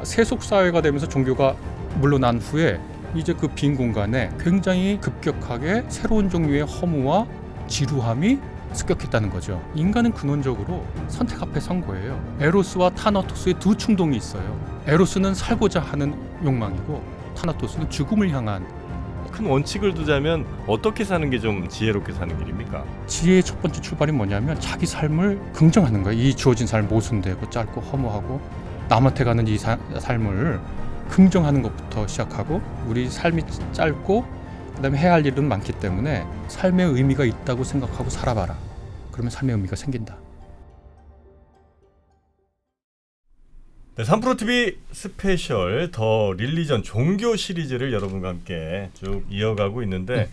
세속 사회가 되면서 종교가 물러난 후에 이제 그 빈 공간에 굉장히 급격하게 새로운 종류의 허무와 지루함이 습격했다는 거죠. 인간은 근원적으로 선택 앞에 선 거예요. 에로스와 타나토스의 두 충동이 있어요. 에로스는 살고자 하는 욕망이고 타나토스는 죽음을 향한. 큰 원칙을 두자면 어떻게 사는 게 좀 지혜롭게 사는 길입니까? 지혜의 첫 번째 출발이 뭐냐면 자기 삶을 긍정하는 거예요. 이 주어진 삶 모순되고 짧고 허무하고 남한테 가는 이 삶을 긍정하는 것부터 시작하고, 우리 삶이 짧고 그다음에 해야 할 일은 많기 때문에 삶의 의미가 있다고 생각하고 살아봐라. 그러면 삶의 의미가 생긴다. 네, 3프로TV 스페셜 더 릴리전 종교 시리즈를 여러분과 함께 쭉 이어가고 있는데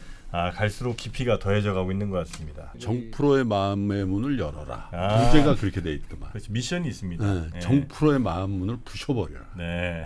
갈수록 깊이가 더해져 가고 있는 것 같습니다. 정프로의 마음의 문을 열어라. 아. 주제가 그렇게 돼 있더만. 그렇지, 미션이 있습니다. 네, 네. 정프로의 마음 문을 부셔버려라. 네.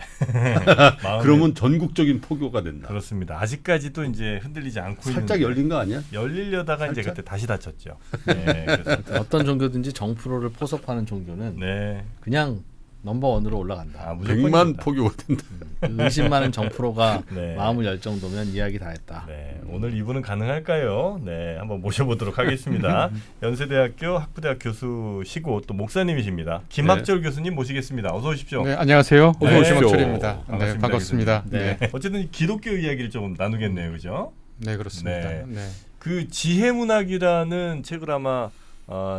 그러면 전국적인 포교가 된다. 그렇습니다. 아직까지도 이제 흔들리지 않고 살짝 있는데 열린 거 아니야? 열리려다가 이제 살짝? 그때 다시 닫혔죠. 네, 그렇습니다. 어떤 종교든지 정프로를 포섭하는 종교는 네. 그냥 넘버원으로 올라간다. 무조건입니다. 100만 포교가 된다. 그 의심 많은 정프로가 네. 마음을 열 정도면 이야기 다 했다. 네, 오늘 이분은 가능할까요? 네, 한번 모셔보도록 하겠습니다. 연세대학교 학부대학 교수시고 또 목사님이십니다. 김학철 교수님 모시겠습니다. 어서 오십시오. 네, 안녕하세요. 네. 김학철입니다. 네, 반갑습니다, 반갑습니다. 교수님. 네. 어쨌든 기독교 이야기를 좀 나누겠네요, 그죠? 네, 그렇습니다. 네. 네. 그 지혜문학이라는 책을 아마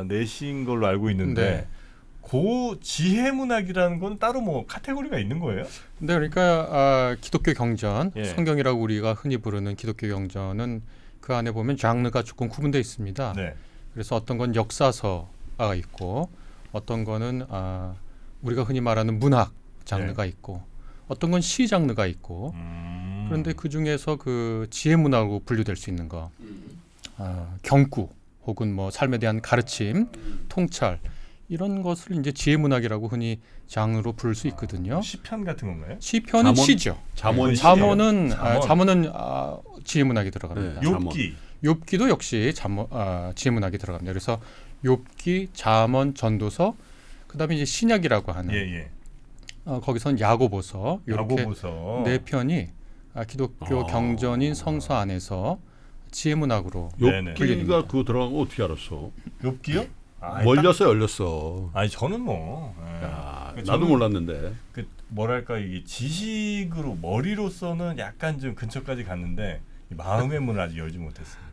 내신 걸로 알고 있는데 네. 그 지혜문학이라는 건 따로 뭐 카테고리가 있는 거예요? 네, 그러니까 기독교 경전, 예. 성경이라고 우리가 흔히 부르는 기독교 경전은 그 안에 보면 장르가 조금 구분되어 있습니다. 네. 그래서 어떤 건 역사서가 있고, 어떤 거는 우리가 흔히 말하는 문학 장르가 있고, 어떤 건 시 장르가 있고, 그런데 그 중에서 그 지혜문학으로 분류될 수 있는 거, 경구 혹은 뭐 삶에 대한 가르침, 통찰, 이런 것을 이제 지혜문학이라고 흔히 장르로 부를 수 있거든요. 시편 같은 건가요? 시편은 잠언? 시죠. 잠언. 잠언은 잠언. 잠언은 지혜문학이 들어갑니다. 네. 욥기. 욥기도 역시 지혜문학이 들어갑니다. 그래서 욥기, 잠언, 전도서, 그다음에 이제 신약이라고 하는 예. 거기선 야고보서, 이렇게 야고보서. 네 편이 기독교 경전인 성서 안에서 지혜문학으로 네네. 욥기가 그거 들어간 거 어떻게 알았어? 욥기요? 멀렸어 열렸어. 아니 저는 뭐 야, 그 나도 저는 몰랐는데. 그 뭐랄까 이게 지식으로 머리로서는 약간 좀 근처까지 갔는데 이 마음의 문을 아직 열지 못했습니다.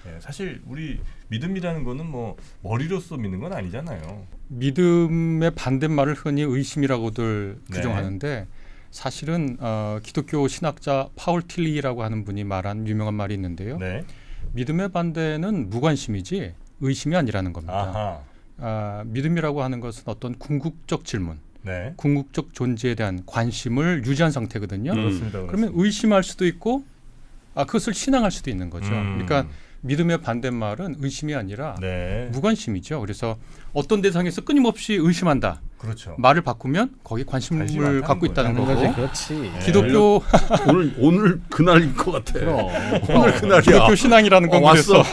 네, 사실 우리 믿음이라는 거는 뭐 머리로서 믿는 건 아니잖아요. 믿음의 반대말을 흔히 의심이라고들 네. 규정하는데, 사실은 기독교 신학자 파울 틸리라고 하는 분이 말한 유명한 말이 있는데요. 네. 믿음의 반대는 무관심이지 의심이 아니라는 겁니다. 아하. 믿음이라고 하는 것은 어떤 궁극적 질문, 네. 궁극적 존재에 대한 관심을 유지한 상태거든요. 그렇습니다. 그러면 의심할 수도 있고 그것을 신앙할 수도 있는 거죠. 그러니까 믿음의 반대말은 의심이 아니라 네. 무관심이죠. 그래서 어떤 대상에서 끊임없이 의심한다. 그렇죠. 말을 바꾸면 거기에 관심이 관심을 많다는 갖고 있다는 거예요. 거고. 그렇지. 네. 기독교 오늘 그날인 것 같아. 그럼. 오늘 그날이야. 기독교 신앙이라는 건 왔어.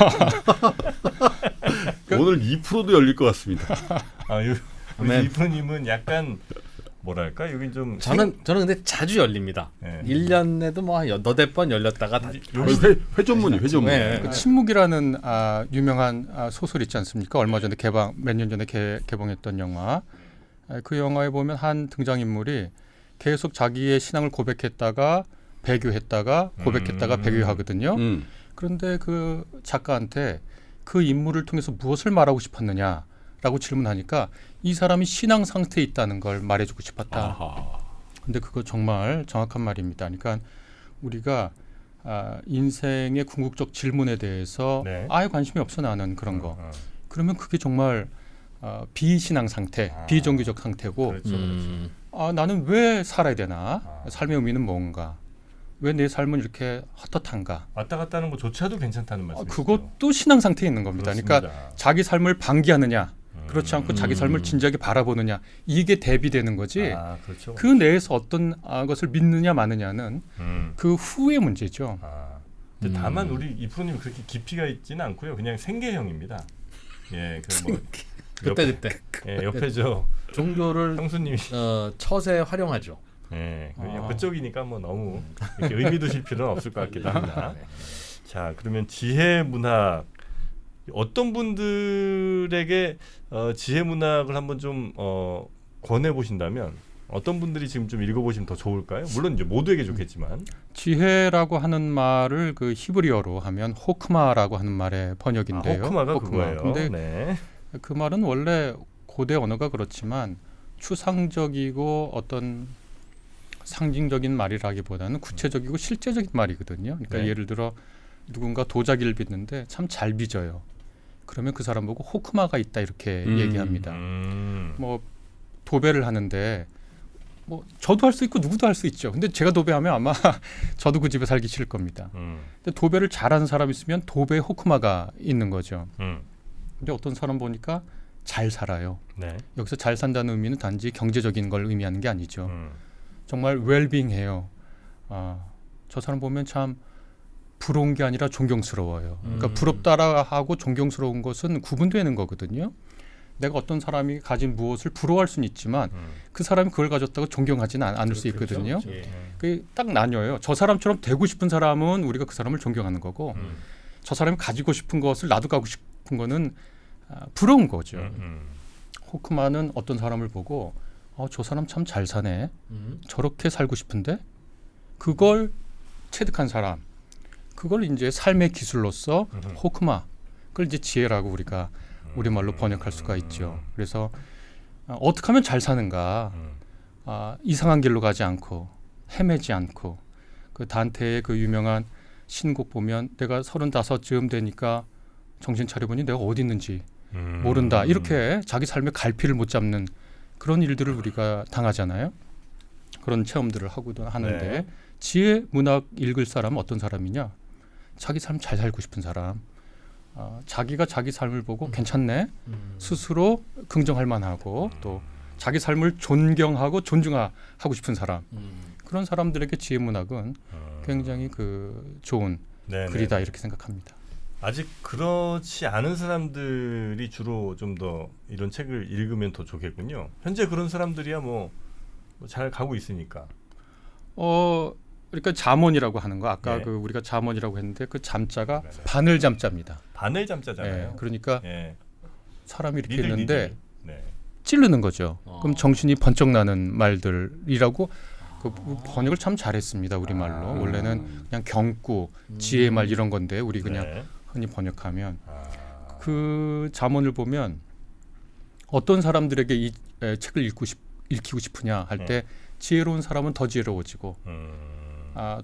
그래서 오늘 2%도 열릴 것 같습니다. 우리 이프님은 약간 뭐랄까 여기 좀 저는 근데 자주 열립니다. 네. 1년에도 뭐 한 너댓 번 열렸다가 다 회전문이 회전문. 네. 그 침묵이라는 유명한 소설 있지 않습니까? 얼마 전에 몇 년 전에 개봉했던 영화. 그 영화에 보면 한 등장인물이 계속 자기의 신앙을 고백했다가 배교했다가 고백했다가 배교하거든요. 그런데 그 작가한테 그 인물을 통해서 무엇을 말하고 싶었느냐라고 질문하니까 이 사람이 신앙 상태에 있다는 걸 말해주고 싶었다. 근데 그거 정말 정확한 말입니다. 그러니까 우리가 인생의 궁극적 질문에 대해서 네. 아예 관심이 없어 나는 그런 거. 그러면 그게 정말 비신앙 상태, 비종교적 상태고, 그렇죠. 나는 왜 살아야 되나? 삶의 의미는 뭔가? 왜 내 삶은 이렇게 헛헛한가? 왔다 갔다 하는 것조차도 괜찮다는 말씀이죠. 그것도 신앙 상태에 있는 겁니다. 그렇습니다. 그러니까 자기 삶을 방기하느냐, 그렇지 않고 자기 삶을 진지하게 바라보느냐, 이게 대비되는 거지. 그렇죠. 그 내에서 어떤 것을 믿느냐 마느냐는 그 후의 문제죠. 근데 다만 우리 이프로님 그렇게 깊이가 있지는 않고요. 그냥 생계형입니다. 예, 그 뭐 그때 옆에 저 종교를 형수님이 처세 활용하죠. 네, 아. 그쪽이니까 뭐 너무 이렇게 의미 두실 필요는 없을 것 같기도 합니다. 자, 그러면 지혜 문학 어떤 분들에게 지혜 문학을 한번 좀 권해 보신다면 어떤 분들이 지금 좀 읽어보시면 더 좋을까요? 물론 이제 모두에게 좋겠지만. 지혜라고 하는 말을 그 히브리어로 하면 호크마라고 하는 말의 번역인데요. 호크마가 호크마. 그거예요. 근데 네. 그 말은 원래 고대 언어가 그렇지만 추상적이고 어떤 상징적인 말이라기보다는 구체적이고 실제적인 말이거든요. 그러니까 네. 예를 들어 누군가 도자기를 빚는데 참 잘 빚어요. 그러면 그 사람 보고 호크마가 있다 이렇게 얘기합니다. 뭐 도배를 하는데 뭐 저도 할 수 있고 누구도 할 수 있죠. 근데 제가 도배하면 아마 저도 그 집에 살기 싫을 겁니다. 근데 도배를 잘하는 사람이 있으면 도배에 호크마가 있는 거죠. 근데 어떤 사람 보니까 잘 살아요. 네. 여기서 잘 산다는 의미는 단지 경제적인 걸 의미하는 게 아니죠. 정말 웰빙해요. 저 사람 보면 참 부러운 게 아니라 존경스러워요. 그러니까 부럽다라 하고 존경스러운 것은 구분되는 거거든요. 내가 어떤 사람이 가진 무엇을 부러워할 수는 있지만 그 사람이 그걸 가졌다고 존경하지는 않을 수 있거든요. 그렇죠. 예. 그게 딱 나뉘어요. 저 사람처럼 되고 싶은 사람은 우리가 그 사람을 존경하는 거고 저 사람이 가지고 싶은 것을 나도 가고 싶은 거는 부러운 거죠. 호크만은 어떤 사람을 보고 저 사람 참 잘 사네. 저렇게 살고 싶은데 그걸 체득한 사람. 그걸 이제 삶의 기술로서 호크마. 그걸 이제 지혜라고 우리가 우리말로 번역할 수가 있죠. 그래서 어떻게 하면 잘 사는가. 이상한 길로 가지 않고 헤매지 않고 그 단테의 그 유명한 신곡 보면 내가 35쯤 되니까 정신 차려보니 내가 어디 있는지 모른다. 이렇게 자기 삶의 갈피를 못 잡는 그런 일들을 우리가 당하잖아요. 그런 체험들을 하고도 하는데 네. 지혜 문학 읽을 사람은 어떤 사람이냐? 자기 삶 잘 살고 싶은 사람. 자기가 자기 삶을 보고 괜찮네. 스스로 긍정할 만하고 또 자기 삶을 존경하고 존중하고 싶은 사람. 그런 사람들에게 지혜 문학은 굉장히 그 좋은 네네. 글이다 이렇게 생각합니다. 아직 그렇지 않은 사람들이 주로 좀 더 이런 책을 읽으면 더 좋겠군요. 현재 그런 사람들이야 뭐 잘 가고 있으니까. 그러니까 잠언이라고 하는 거 아까 예. 그 우리가 잠언이라고 했는데 그 잠자가 네네. 바늘 잠자입니다. 바늘 잠자잖아요. 예, 그러니까 예. 사람이 이렇게 니들, 있는데 니들. 네. 찌르는 거죠. 그럼 정신이 번쩍 나는 말들이라고 그 번역을 참 잘했습니다. 우리말로. 원래는 그냥 경구, 지혜 말 이런 건데 우리 그냥 네. 흔히 번역하면 그 잠언을 보면 어떤 사람들에게 이 책을 읽히고 싶으냐 할 때 지혜로운 사람은 더 지혜로워지고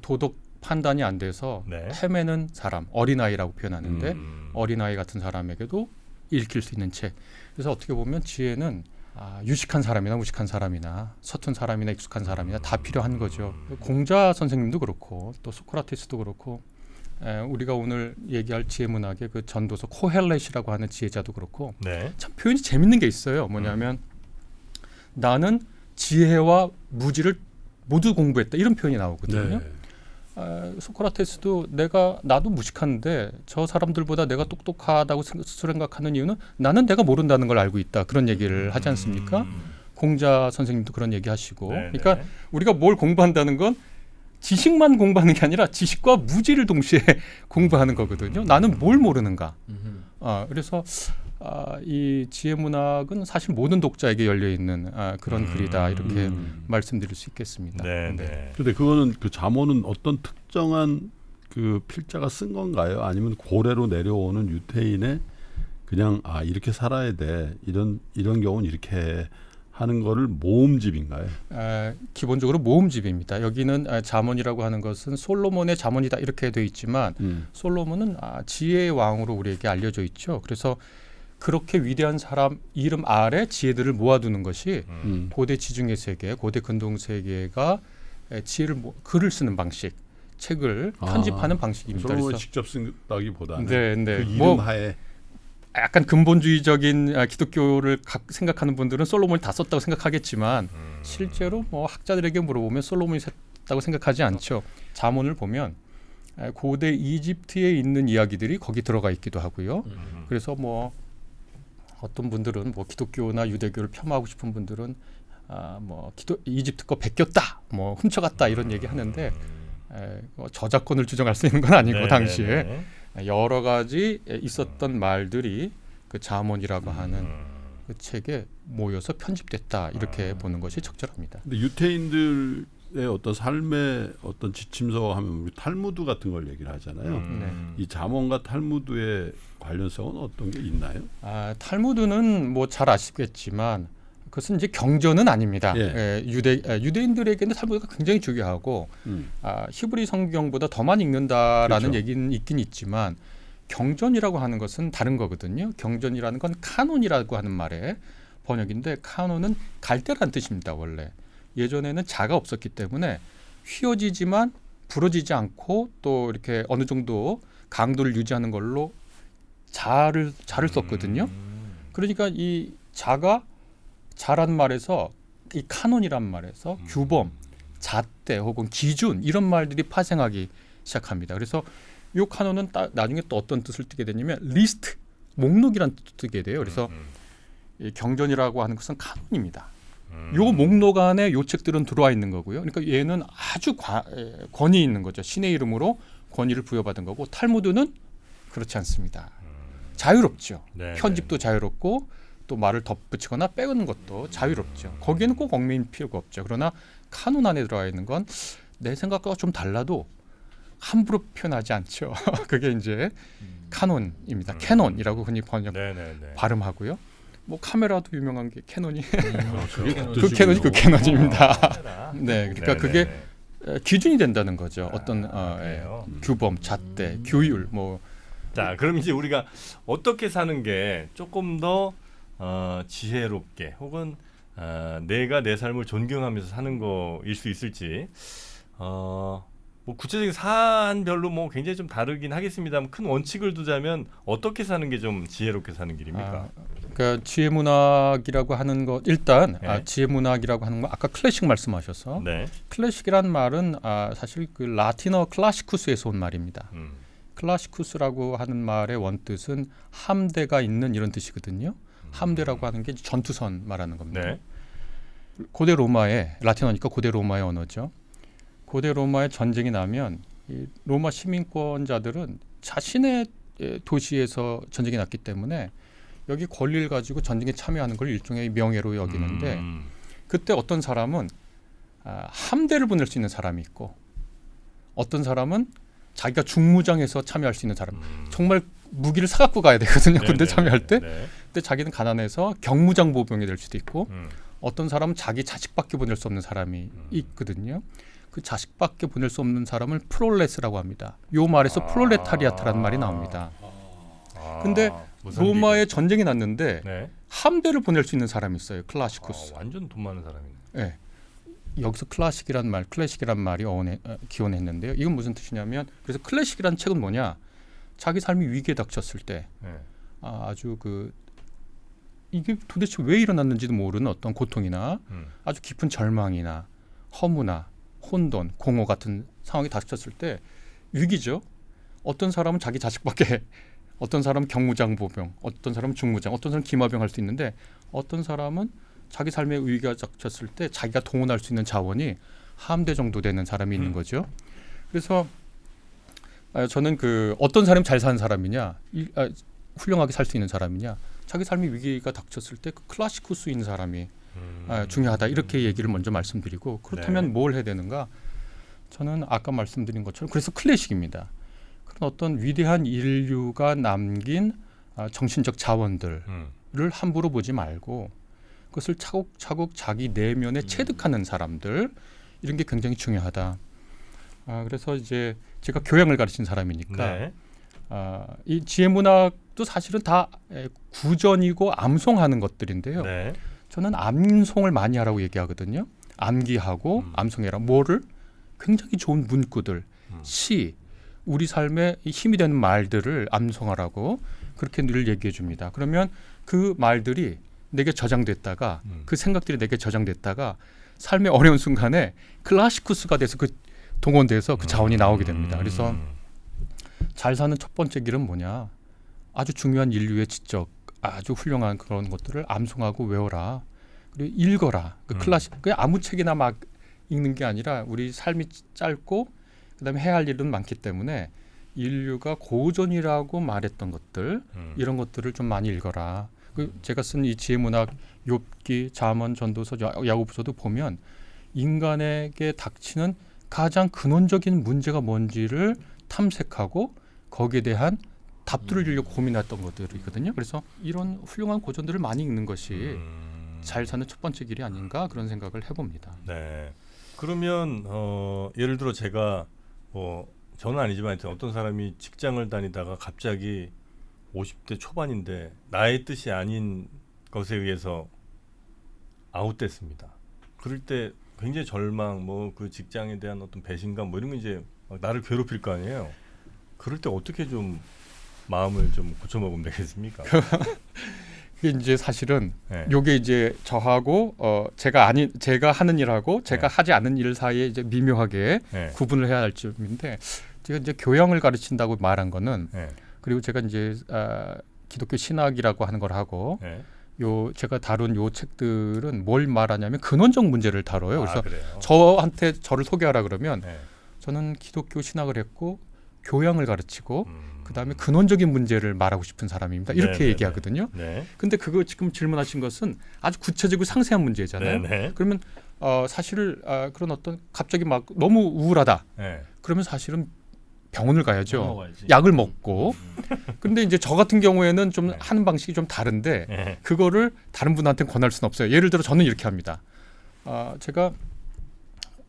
도덕 판단이 안 돼서 네. 헤매는 사람, 어린아이라고 표현하는데 어린아이 같은 사람에게도 읽힐 수 있는 책. 그래서 어떻게 보면 지혜는 유식한 사람이나 무식한 사람이나 서툰 사람이나 익숙한 사람이나 다 필요한 거죠. 공자 선생님도 그렇고 또 소크라테스도 그렇고 우리가 오늘 얘기할 지혜 문학의 그 전도서 코헬렛이라고 하는 지혜자도 그렇고 네. 참 표현이 재밌는 게 있어요. 뭐냐면 나는 지혜와 무지를 모두 공부했다 이런 표현이 나오거든요. 네. 소크라테스도 나도 무식한데 저 사람들보다 내가 똑똑하다고 스스로 생각하는 이유는 나는 내가 모른다는 걸 알고 있다 그런 얘기를 하지 않습니까? 공자 선생님도 그런 얘기하시고 네, 그러니까 네. 우리가 뭘 공부한다는 건 지식만 공부하는 게 아니라 지식과 무지를 동시에 공부하는 거거든요. 나는 뭘 모르는가. 그래서 이 지혜 문학은 사실 모든 독자에게 열려 있는 그런 글이다 이렇게 말씀드릴 수 있겠습니다. 네, 네. 근데 그거는 그 잠언은 어떤 특정한 그 필자가 쓴 건가요? 아니면 고래로 내려오는 유태인의 그냥 이렇게 살아야 돼. 이런 경우는 이렇게 하는 거를 모음집인가요? 기본적으로 모음집입니다. 여기는 잠언이라고 하는 것은 솔로몬의 잠언이다 이렇게 되어 있지만 솔로몬은 지혜의 왕으로 우리에게 알려져 있죠. 그래서 그렇게 위대한 사람 이름 아래 지혜들을 모아두는 것이 고대 지중해 세계, 고대 근동 세계가 글을 쓰는 방식, 책을 편집하는 방식입니다. 솔로몬이 그래서 직접 쓴다기보다는 네. 그 이름 뭐 하에 약간 근본주의적인 기독교를 생각하는 분들은 솔로몬이 다 썼다고 생각하겠지만 실제로 뭐 학자들에게 물어보면 솔로몬이 썼다고 생각하지 않죠. 잠언을 보면 고대 이집트에 있는 이야기들이 거기 들어가 있기도 하고요. 그래서 뭐 어떤 분들은 뭐 기독교나 유대교를 폄하하고 싶은 분들은 뭐 이집트 거 베꼈다, 뭐 훔쳐갔다 이런 얘기 하는데 뭐 저작권을 주장할 수 있는 건 아니고 네, 당시에 네, 네. 여러 가지 있었던 말들이 그 자문이라고 하는 그 책에 모여서 편집됐다 이렇게 보는 것이 적절합니다. 근데 유태인들의 어떤 삶의 어떤 지침서 하면 우리 탈무드 같은 걸 얘기를 하잖아요. 이 잠언과 탈무드의 관련성은 어떤 게 있나요? 탈무드는 뭐 잘 아시겠지만 그것은 이제 경전은 아닙니다. 예. 유대인들에게는 탈무드가 굉장히 중요하고 히브리 성경보다 더 많이 읽는다라는 그렇죠. 얘기는 있긴 있지만 경전이라고 하는 것은 다른 거거든요. 경전이라는 건 카논이라고 하는 말의 번역인데 카논은 갈대란 뜻입니다. 원래 예전에는 자가 없었기 때문에 휘어지지만 부러지지 않고 또 이렇게 어느 정도 강도를 유지하는 걸로 자를 썼거든요. 그러니까 이 자란 말에서 이 카논이란 말에서 규범, 잣대 혹은 기준 이런 말들이 파생하기 시작합니다. 그래서 이 카논은 나중에 또 어떤 뜻을 띠게 되냐면 리스트, 목록이란 뜻을 띠게 돼요. 그래서 이 경전이라고 하는 것은 카논입니다. 요 목록 안에 요 책들은 들어와 있는 거고요. 그러니까 얘는 아주 권위 있는 거죠. 신의 이름으로 권위를 부여받은 거고 탈무드는 그렇지 않습니다. 자유롭죠. 네, 편집도 자유롭고 또 말을 덧붙이거나 빼는 것도 자유롭죠. 거기에는 꼭 얽매일 필요가 없죠. 그러나 카논 안에 들어와 있는 건 내 생각과 좀 달라도 함부로 표현하지 않죠. 그게 이제 카논입니다. 캐논이라고 흔히 발음하고요. 뭐 카메라도 유명한 게 캐논이 그 캐논이 그 캐논입니다. 네, 그러니까 그게 기준이 된다는 거죠. 어떤 규범, 잣대, 규율 뭐. 자, 그럼 이제 우리가 어떻게 사는 게 조금 더 지혜롭게 혹은 내가 내 삶을 존경하면서 사는 거일 수 있을지 뭐 구체적인 사안별로 뭐 굉장히 좀 다르긴 하겠습니다만 큰 원칙을 두자면 어떻게 사는 게 좀 지혜롭게 사는 길입니까? 그러니까 지혜문학이라고 하는 것 일단 네. 지혜문학이라고 하는 거 아까 클래식 말씀하셔서 네. 클래식이란 말은 사실 그 라틴어 클라시쿠스에서 온 말입니다. 클라시쿠스라고 하는 말의 원뜻은 함대가 있는 이런 뜻이거든요. 함대라고 하는 게 전투선 말하는 겁니다. 네. 고대 로마의 라틴어니까 고대 로마의 언어죠. 고대 로마의 전쟁이 나면 이 로마 시민권자들은 자신의 도시에서 전쟁이 났기 때문에 여기 권리를 가지고 전쟁에 참여하는 걸 일종의 명예로 여기는데 그때 어떤 사람은 함대를 보낼 수 있는 사람이 있고 어떤 사람은 자기가 중무장해서 참여할 수 있는 사람 정말 무기를 사갖고 가야 되거든요. 군대 참여할 때. 근데 자기는 가난해서 경무장 보병이 될 수도 있고 어떤 사람은 자기 자식밖에 보낼 수 없는 사람이 있거든요. 그 자식밖에 보낼 수 없는 사람을 프롤레스라고 합니다. 요 말에서 프롤레타리아트라는 말이 나옵니다. 근데 로마에 전쟁이 났는데 함대를 보낼 수 있는 사람이 있어요. 클라시쿠스. 완전 돈 많은 사람이네. 네. 여기서 클래식이란 말이 기원했는데요. 이건 무슨 뜻이냐면 그래서 클래식이란 책은 뭐냐? 자기 삶이 위기에 닥쳤을 때 아주 이게 도대체 왜 일어났는지도 모르는 어떤 고통이나 아주 깊은 절망이나 허무나 혼돈, 공허 같은 상황이 닥쳤을 때 위기죠. 어떤 사람은 자기 자식밖에 어떤 사람은 경무장 보병, 어떤 사람은 중무장, 어떤 사람은 기마병 할 수 있는데 어떤 사람은 자기 삶의 위기가 닥쳤을 때 자기가 동원할 수 있는 자원이 함대 정도 되는 사람이 있는 거죠. 그래서 저는 어떤 사람이 잘 사는 사람이냐, 훌륭하게 살 수 있는 사람이냐, 자기 삶의 위기가 닥쳤을 때 그 클라시쿠스인 사람이 중요하다 이렇게 얘기를 먼저 말씀드리고 그렇다면 뭘 해야 되는가? 저는 아까 말씀드린 것처럼 그래서 클래식입니다. 그런 어떤 위대한 인류가 남긴 정신적 자원들을 함부로 보지 말고 그것을 차곡차곡 자기 내면에 체득하는 사람들 이런 게 굉장히 중요하다. 그래서 이제 제가 교양을 가르친 사람이니까 이 지혜문학도 사실은 다 구전이고 암송하는 것들인데요. 저는 암송을 많이 하라고 얘기하거든요. 암기하고 암송해라. 뭐를? 굉장히 좋은 문구들, 시, 우리 삶에 힘이 되는 말들을 암송하라고 그렇게 늘 얘기해 줍니다. 그러면 그 말들이 내게 저장됐다가 그 생각들이 내게 저장됐다가 삶의 어려운 순간에 클라시쿠스가 돼서 그 동원돼서 그 자원이 나오게 됩니다. 그래서 잘 사는 첫 번째 길은 뭐냐? 아주 중요한 인류의 지적 아주 훌륭한 그런 것들을 암송하고 외워라. 그리고 읽어라. 그 클래식 그냥 아무 책이나 막 읽는 게 아니라 우리 삶이 짧고 그다음에 해야 할 일은 많기 때문에 인류가 고전이라고 말했던 것들 이런 것들을 좀 많이 읽어라. 그 제가 쓴 이 지혜문학, 욥기, 잠언, 전도서, 야고보서도 보면 인간에게 닥치는 가장 근원적인 문제가 뭔지를 탐색하고 거기에 대한 답들을 주려고 고민했던 것들이거든요. 그래서 이런 훌륭한 고전들을 많이 읽는 것이 잘 사는 첫 번째 길이 아닌가 그런 생각을 해봅니다. 네. 그러면 예를 들어 제가 뭐 저는 아니지만 하여튼 어떤 사람이 직장을 다니다가 갑자기 50대 초반인데 나의 뜻이 아닌 것에 의해서 아웃됐습니다. 그럴 때 굉장히 절망, 뭐 그 직장에 대한 어떤 배신감, 뭐 이런 게 이제 막 나를 괴롭힐 거 아니에요. 그럴 때 어떻게 좀 마음을 좀 고쳐먹으면 되겠습니까? 이게 이제 사실은 네. 요게 이제 저하고 제가 하는 일하고 제가 네. 하지 않는 일 사이에 이제 미묘하게 네. 구분을 해야 할 점인데 제가 이제 교양을 가르친다고 말한 거는 네. 그리고 제가 이제 기독교 신학이라고 하는 걸 하고 네. 요 제가 다룬 요 책들은 뭘 말하냐면 근원적 문제를 다뤄요. 그래서 그래요? 저한테 저를 소개하라 그러면 네. 저는 기독교 신학을 했고 교양을 가르치고 그다음에 근원적인 문제를 말하고 싶은 사람입니다. 이렇게 네네네. 얘기하거든요. 네. 근데 그거 지금 질문하신 것은 아주 구체적이고 상세한 문제잖아요. 네. 그러면 사실 그런 어떤 갑자기 막 너무 우울하다. 네. 그러면 사실은 병원을 가야죠. 먹어야지. 약을 먹고. 근데 이제 저 같은 경우에는 좀 네. 하는 방식이 좀 다른데 네. 그거를 다른 분한테는 권할 수는 없어요. 예를 들어 저는 이렇게 합니다. 제가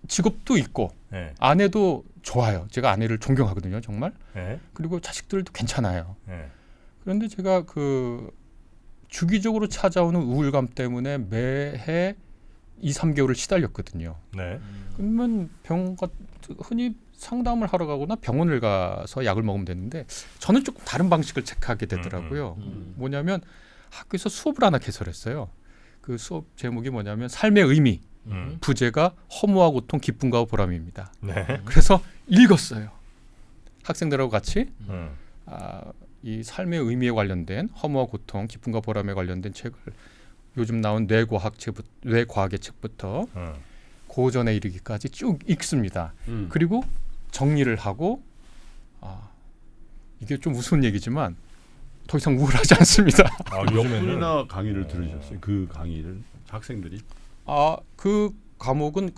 직업도 있고 네. 아내도 좋아요. 제가 아내를 존경하거든요, 정말. 네. 그리고 자식들도 괜찮아요. 네. 그런데 제가 그 주기적으로 찾아오는 우울감 때문에 매해 2, 3개월을 시달렸거든요. 네. 그러면 흔히 상담을 하러 가거나 병원을 가서 약을 먹으면 되는데 저는 조금 다른 방식을 택하게 되더라고요. 뭐냐면 학교에서 수업을 하나 개설했어요. 그 수업 제목이 뭐냐면 삶의 의미, 부제가 허무와 고통, 기쁨과 보람입니다. 네. 그래서 읽었어요. 학생들하고 같이 음. 이 삶의 의미에 관련된 허무와 고통, 기쁨과 보람에 관련된 책을 요즘 나온 뇌과학의 책부터 고전에 이르기까지 쭉 읽습니다. 그리고 정리를 하고 이게 좀 우스운 얘기지만 더 이상 우울하지 않습니다. 몇 요즘에는 분이나 강의를 들으셨어요? 그 강의를 학생들이? 그 과목은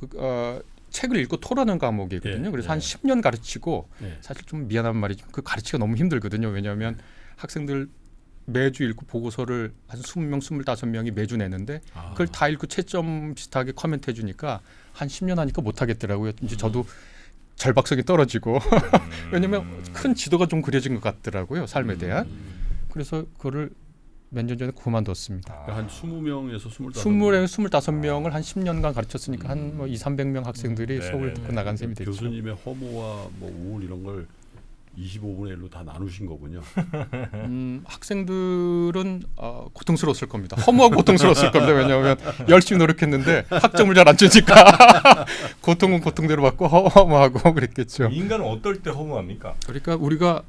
책을 읽고 토론하는 과목이거든요. 예, 그래서 예. 한 10년 가르치고 네. 사실 좀 미안한 말이지만 그 가르치기가 너무 힘들거든요. 왜냐하면 학생들 매주 읽고 보고서를 한 20명, 25명이 매주 내는데 그걸 다 읽고 채점 비슷하게 코멘트 해주니까 한 10년 하니까 못하겠더라고요. 이제 저도 절박성이 떨어지고 왜냐하면 큰 지도가 좀 그려진 것 같더라고요. 삶에 대한. 그래서 그거를 몇 년 전에 그만뒀습니다. 그러니까 한 20명에서 25명. 25명을 한 10년간 가르쳤으니까 한 뭐 2, 300명 학생들이 네네네. 수업을 듣고 나간 셈이 됐죠. 교수님의 허무와 뭐 우울 이런 걸 25분의 1로 다 나누신 거군요. 학생들은 고통스러웠을 겁니다. 허무하고 고통스러웠을 겁니다. 왜냐하면 열심히 노력했는데 학점을 잘 안 주니까 고통은 고통대로 받고 허무하고 그랬겠죠. 인간은 어떨 때 허무합니까? 그러니까 우리가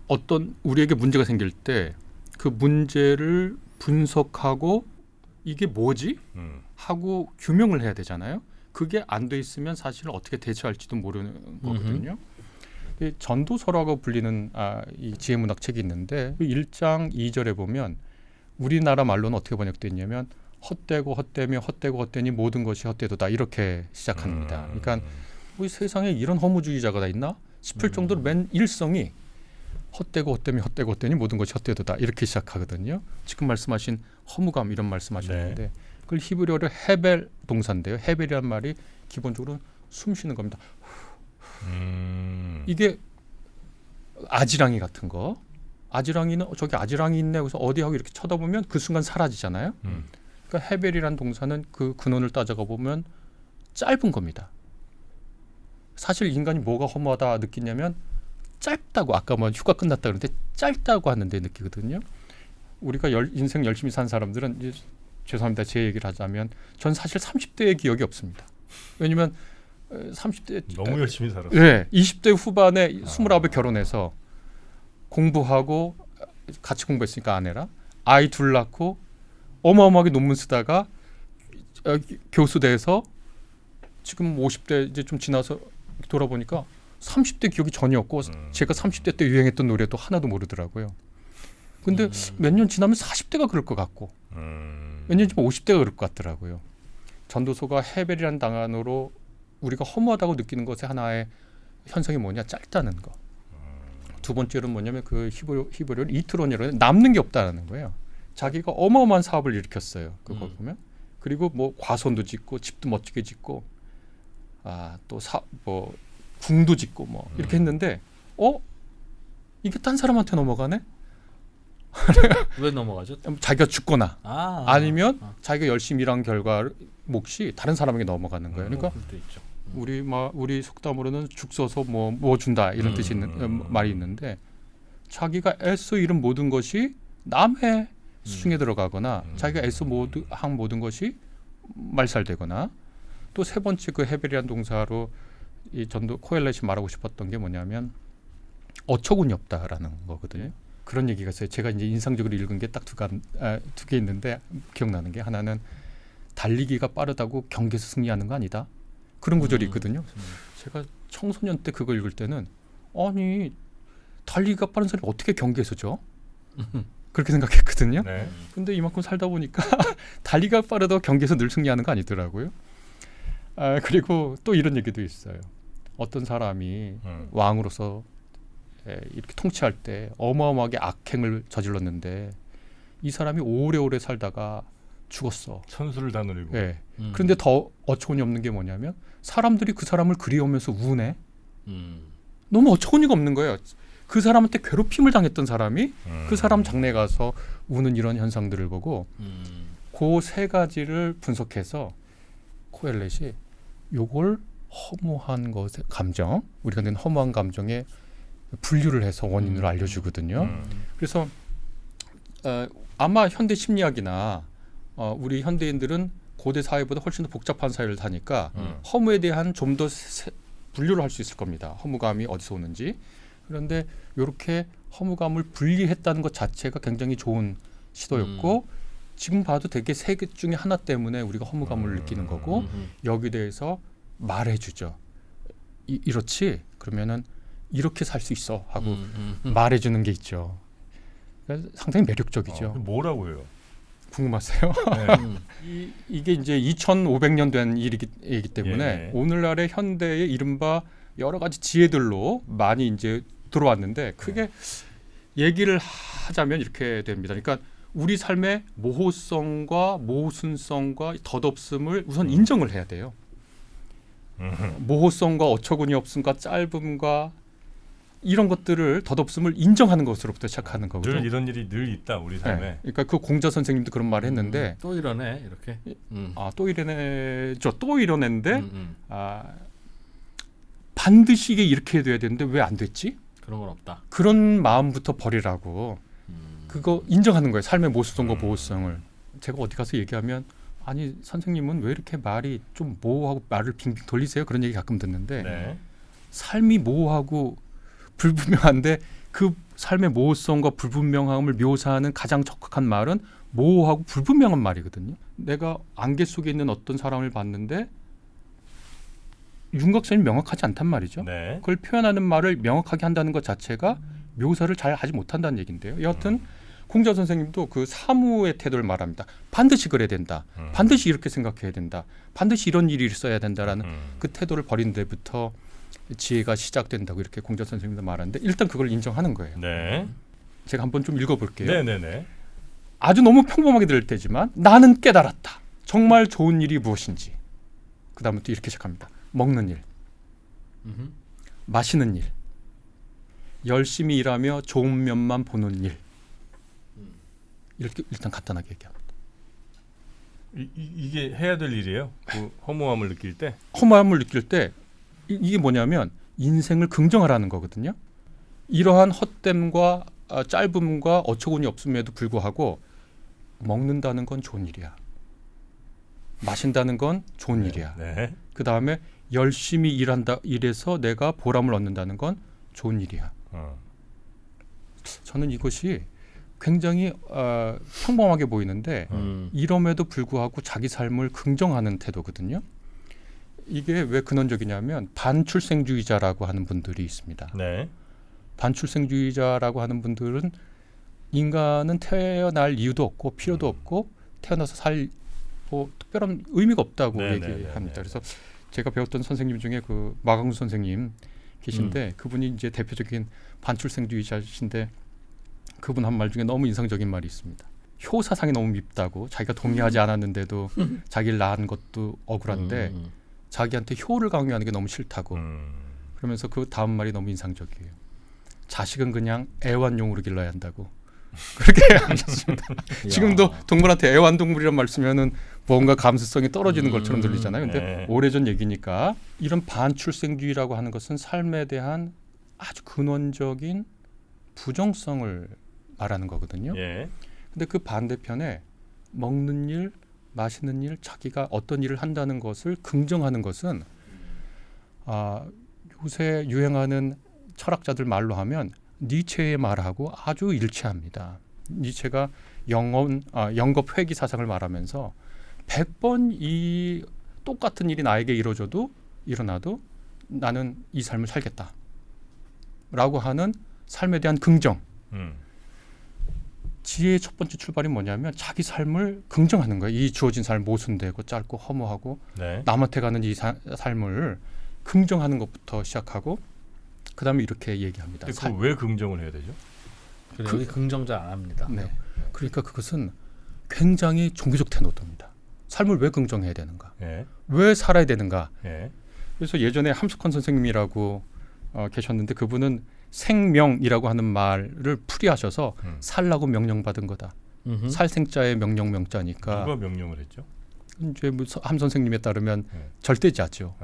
어떤 우리에게 문제가 생길 때 그 문제를 분석하고 이게 뭐지? 하고 규명을 해야 되잖아요. 그게 안 돼 있으면 사실 어떻게 대처할지도 모르는 거거든요. 이 전도서라고 불리는 이 지혜문학 책이 있는데 1장 2절에 보면 우리나라 말로는 어떻게 번역되어 있냐면 헛되고 헛되며 헛되고 헛되니 모든 것이 헛되도다 이렇게 시작합니다. 그러니까 우리 세상에 이런 허무주의자가 다 있나 싶을 정도로 맨 일성이 헛되고 헛되며 헛되고 헛되니 모든 것이 헛되도다 이렇게 시작하거든요. 지금 말씀하신 허무감 이런 말씀하셨는데 그걸 히브리어로 헤벨 동사인데요. 헤벨이란 말이 기본적으로 숨 쉬는 겁니다. 이게 아지랑이 같은 거. 아지랑이는 저기 아지랑이 있네. 그래서 어디 하고 이렇게 쳐다보면 그 순간 사라지잖아요. 그러니까 헤벨이란 동사는 그 근원을 따져가 보면 짧은 겁니다. 사실 인간이 뭐가 허무하다 느끼냐면 짧다고 아까 뭐 휴가 끝났다 그러는데 짧다고 하는데 느끼거든요. 우리가 인생 열심히 산 사람들은 이제 죄송합니다. 제 얘기를 하자면 전 사실 30대의 기억이 없습니다. 왜냐면 30대 너무 열심히 살았어요. 네, 20대 후반에 29에 결혼해서 공부하고 같이 공부했으니까 아내랑 아이 둘 낳고 어마어마하게 논문 쓰다가 교수 돼서 지금 50대 이제 좀 지나서 돌아보니까 30대 기억이 전혀 없고 제가 30대 때 유행했던 노래도 하나도 모르더라고요. 근데 몇 년 지나면 40대가 그럴 것 같고 몇 년 지나면 50대가 그럴 것 같더라고요. 전도서가 헤벨이라는 단어로 우리가 허무하다고 느끼는 것의 하나의 현상이 뭐냐? 짧다는 거. 두 번째로는 뭐냐면 그 히브리어로 이트론이라고 남는 게 없다는 거예요. 자기가 어마어마한 사업을 일으켰어요. 그거 보면. 그리고 뭐 과선도 짓고 집도 멋지게 짓고 또 뭐 궁도 짓고 뭐 이렇게 했는데 이게 딴 사람한테 넘어가네? 왜 넘어가죠? 자기가 죽거나 아니면 아. 자기가 열심히 일한 결과 몫이 다른 사람에게 넘어가는 거예요. 그러니까 그럴 때 있죠. 우리 속담으로는 죽 써서 뭐 준다 이런 뜻이 있는 말이 있는데 자기가 애써 이룬 모든 것이 남의 수중에 들어가거나 자기가 애써 한 모든 것이 말살되거나 또 세 번째 그 헤벨이라는 동사로 이 전도 코엘렛이 말하고 싶었던 게 뭐냐면 어처구니 없다라는 거거든요. 그런 얘기가 있어요. 제가 이제 인상적으로 읽은 게 딱 두 개 있는데 기억나는 게 하나는 달리기가 빠르다고 경기에서 승리하는 거 아니다. 그런 구절이 있거든요. 제가 청소년 때 그걸 읽을 때는 아니 달리기가 빠른 사람이 어떻게 경기에서 져? 그렇게 생각했거든요. 네. 근데 이만큼 살다 보니까 달리기가 빠르다고 경기에서 늘 승리하는 거 아니더라고요. 그리고 또 이런 얘기도 있어요. 어떤 사람이 왕으로서 이렇게 통치할 때 어마어마하게 악행을 저질렀는데 이 사람이 오래오래 살다가 죽었어. 천수를 다 누리고. 예. 그런데 더 어처구니 없는 게 뭐냐면 사람들이 그 사람을 그리워하면서 우네. 너무 어처구니가 없는 거예요. 그 사람한테 괴롭힘을 당했던 사람이 그 사람 장례에 가서 우는 이런 현상들을 보고 그 세 가지를 분석해서 코엘렛이 요걸 허무한 것의 감정, 우리가 낸 허무한 감정에 분류를 해서 원인으로 알려주거든요. 그래서 아마 현대 심리학이나 우리 현대인들은 고대 사회보다 훨씬 더 복잡한 사회를 사니까 허무에 대한 좀 더 분류를 할 수 있을 겁니다. 허무감이 어디서 오는지. 그런데 이렇게 허무감을 분리했다는 것 자체가 굉장히 좋은 시도였고 지금 봐도 되게 세 개 중에 하나 때문에 우리가 허무감을 느끼는 거고 여기에 대해서 말해주죠. 이렇지? 그러면은 이렇게 살 수 있어 하고 말해주는 게 있죠. 그러니까 상당히 매력적이죠. 뭐라고 해요? 궁금하세요? 네. 이게 이제 2,500년 된 일이기 때문에 예. 오늘날의 현대의 이른바 여러 가지 지혜들로 많이 이제 들어왔는데 크게 얘기를 하자면 이렇게 됩니다. 그러니까 우리 삶의 모호성과 모순성과 덧없음을 우선 인정을 해야 돼요. 모호성과 어처구니 없음과 짧음과 이런 것들을 덧없음을 인정하는 것으로부터 시작하는 거거든요. 늘 이런 일이 늘 있다 우리 삶에. 네. 그러니까 그 공자 선생님도 그런 말을 했는데 또 이러네 이렇게. 또 이러는데 반드시 이게 이렇게 돼야 되는데 왜 안 됐지? 그런 건 없다. 그런 마음부터 버리라고. 그거 인정하는 거예요. 삶의 모순성과 모호성을. 제가 어디 가서 얘기하면 아니 선생님은 왜 이렇게 말이 좀 모호하고 말을 빙빙 돌리세요? 그런 얘기 가끔 듣는데 네. 삶이 모호하고 불분명한데 그 삶의 모호성과 불분명함을 묘사하는 가장 적합한 말은 모호하고 불분명한 말이거든요. 내가 안개 속에 있는 어떤 사람을 봤는데 윤곽선이 명확하지 않단 말이죠. 네. 그걸 표현하는 말을 명확하게 한다는 것 자체가 묘사를 잘 하지 못한다는 얘기인데요. 여하튼 공자 선생님도 그 사무의 태도를 말합니다. 반드시 그래야 된다. 반드시 이렇게 생각해야 된다. 반드시 이런 일이 있어야 된다라는 그 태도를 버린 데부터 지혜가 시작된다고 이렇게 공자 선생님도 말하는데 일단 그걸 인정하는 거예요. 네. 제가 한번 좀 읽어볼게요. 네네네. 아주 너무 평범하게 들릴 때지만 나는 깨달았다. 정말 좋은 일이 무엇인지. 그 다음부터 이렇게 시작합니다. 먹는 일, 마시는 일, 열심히 일하며 좋은 면만 보는 일. 이렇게 일단 간단하게 얘기합니다. 이게 해야 될 일이에요. 그 허무함을 느낄 때. 허무함을 느낄 때 이게 뭐냐면 인생을 긍정하라는 거거든요. 이러한 헛됨과 짧음과 어처구니 없음에도 불구하고 먹는다는 건 좋은 일이야. 마신다는 건 좋은 일이야. 네. 그 다음에 열심히 일해서 내가 보람을 얻는다는 건 좋은 일이야. 저는 이것이 굉장히 평범하게 보이는데 이럼에도 불구하고 자기 삶을 긍정하는 태도거든요. 이게 왜 근원적이냐면 반출생주의자라고 하는 분들이 있습니다. 네. 반출생주의자라고 하는 분들은 인간은 태어날 이유도 없고 필요도 없고 태어나서 살 뭐 특별한 의미가 없다고 네, 얘기합니다. 네, 네. 그래서 제가 배웠던 선생님 중에 그 마강수 선생님 계신데 그분이 이제 대표적인 반출생주의자신데 그분 한 말 중에 너무 인상적인 말이 있습니다. 효 사상이 너무 밉다고 자기가 동의하지 않았는데도 자기를 낳은 것도 억울한데 자기한테 효를 강요하는 게 너무 싫다고 그러면서 그 다음 말이 너무 인상적이에요. 자식은 그냥 애완용으로 길러야 한다고 그렇게 하셨습니다. 지금도 동물한테 애완동물이란 말 쓰면은 뭔가 감수성이 떨어지는 것처럼 들리잖아요. 근데 네. 오래전 얘기니까 이런 반출생주의라고 하는 것은 삶에 대한 아주 근원적인 부정성을 말하는 거거든요. 예. 근데 그 반대편에 먹는 일, 마시는 일, 자기가 어떤 일을 한다는 것을 긍정하는 것은 요새 유행하는 철학자들 말로 하면 니체의 말하고 아주 일치합니다. 니체가 영겁 회귀 사상을 말하면서 100번 이 똑같은 일이 나에게 일어나도 나는 이 삶을 살겠다 라고 하는 삶에 대한 긍정. 지혜의 첫 번째 출발이 뭐냐면 자기 삶을 긍정하는 거예요. 이 주어진 삶 모순되고 짧고 허무하고 네. 남한테 가는 이 삶을 긍정하는 것부터 시작하고 그 다음에 이렇게 얘기합니다. 근데 그거 왜 긍정을 해야 되죠? 그래, 여기 긍정자 안 합니다. 네. 그러니까 그것은 굉장히 종교적 태도입니다. 삶을 왜 긍정해야 되는가? 예. 왜 살아야 되는가? 예. 그래서 예전에 함숙헌 선생님이라고 계셨는데 그분은 생명이라고 하는 말을 풀이하셔서 살라고 명령받은 거다. 살생자의 명령 명자니까. 누가 명령을 했죠? 이제 함 선생님에 따르면 네. 절대자죠.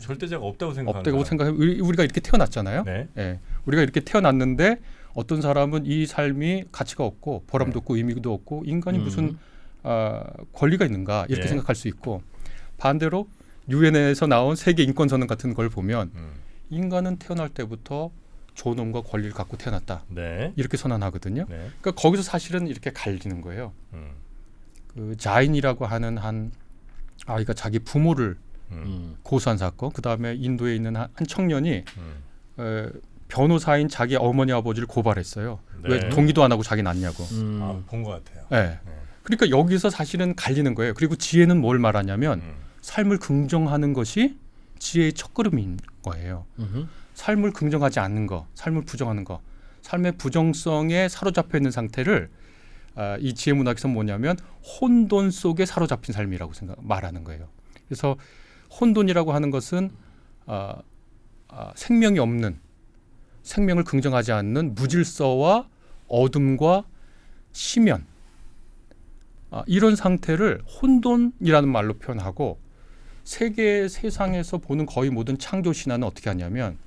절대자가 없다고 생각하는 없다고 생각해. 우리가 이렇게 태어났잖아요. 네. 예. 우리가 이렇게 태어났는데 어떤 사람은 이 삶이 가치가 없고 보람도 없고 의미도 없고 인간이 무슨 권리가 있는가 이렇게 예. 생각할 수 있고 반대로 유엔에서 나온 세계 인권선언 같은 걸 보면 인간은 태어날 때부터 존엄과 권리를 갖고 태어났다. 네. 이렇게 선언하거든요. 네. 그러니까 거기서 사실은 이렇게 갈리는 거예요. 그 자인이라고 하는 한 아이가 자기 부모를 고소한 사건. 그 다음에 인도에 있는 한 청년이 변호사인 자기 어머니 아버지를 고발했어요. 네. 왜 동의도 안 하고 자기 낳냐고. 본 것 같아요. 네. 그러니까 여기서 사실은 갈리는 거예요. 그리고 지혜는 뭘 말하냐면 삶을 긍정하는 것이 지혜의 첫걸음인 거예요. 삶을 긍정하지 않는 거, 삶을 부정하는 거, 삶의 부정성에 사로잡혀 있는 상태를 이 지혜 문학에서 뭐냐면 혼돈 속에 사로잡힌 삶이라고 말하는 거예요. 그래서 혼돈이라고 하는 것은 생명이 없는, 생명을 긍정하지 않는 무질서와 어둠과 심연, 이런 상태를 혼돈이라는 말로 표현하고 세상에서 보는 거의 모든 창조 신화는 어떻게 하냐면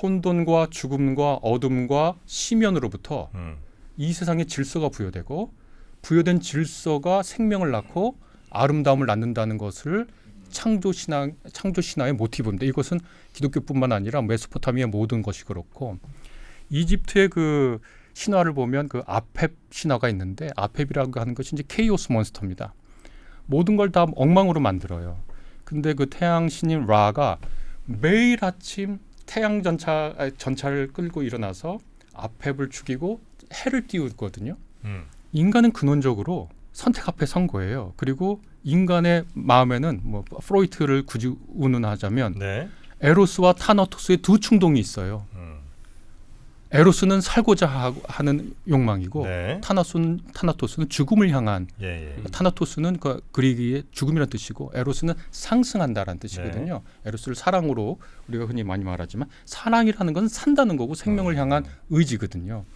혼돈과 죽음과 어둠과 심연으로부터 이 세상에 질서가 부여되고 부여된 질서가 생명을 낳고 아름다움을 낳는다는 것을 창조 신화의 모티브인데 이것은 기독교뿐만 아니라 메소포타미아의 모든 것이 그렇고 이집트의 그 신화를 보면 그 아펩 신화가 있는데 아펩이라고 하는 것이 이제 케이오스 몬스터입니다. 모든 걸 다 엉망으로 만들어요. 근데 그 태양 신인 라가 매일 아침 태양 전차를 끌고 일어나서 아펩을 죽이고 해를 띄우거든요. 인간은 근원적으로 선택 앞에 선 거예요. 그리고 인간의 마음에는 뭐 프로이트를 굳이 운운하자면 네. 에로스와 타나토스의 두 충동이 있어요. 에로스는 살고자 하는 욕망이고 네. 타나토스는 죽음을 향한 예. 타나토스는 그 그리기의 죽음이라는 뜻이고 에로스는 상승한다라는 뜻이거든요. 에로스를 사랑으로 우리가 흔히 많이 말하지만 사랑이라는 건 산다는 거고 생명을 향한 의지거든요.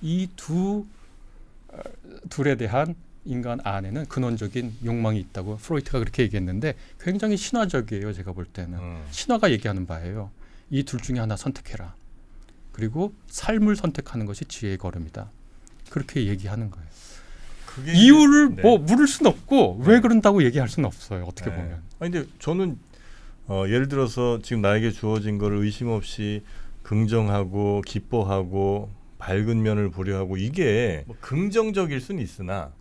이 둘에 대한 인간 안에는 근원적인 욕망이 있다고 프로이트가 그렇게 얘기했는데 굉장히 신화적이에요. 제가 볼 때는 신화가 얘기하는 바예요. 이 둘 중에 하나 선택해라. 그리고 삶을 선택하는 것이 지혜의 걸음이다. 그렇게 얘기하는 거예요. 그게 이유를 네. 뭐 물을 수는 없고 왜 그런다고 얘기할 수는 없어요. 어떻게 네. 보면. 아니 근데 저는 예를 들어서 지금 나에게 주어진 거를 의심 없이 긍정하고 기뻐하고 밝은 면을 보려 하고 이게 뭐 긍정적일 수는 있으나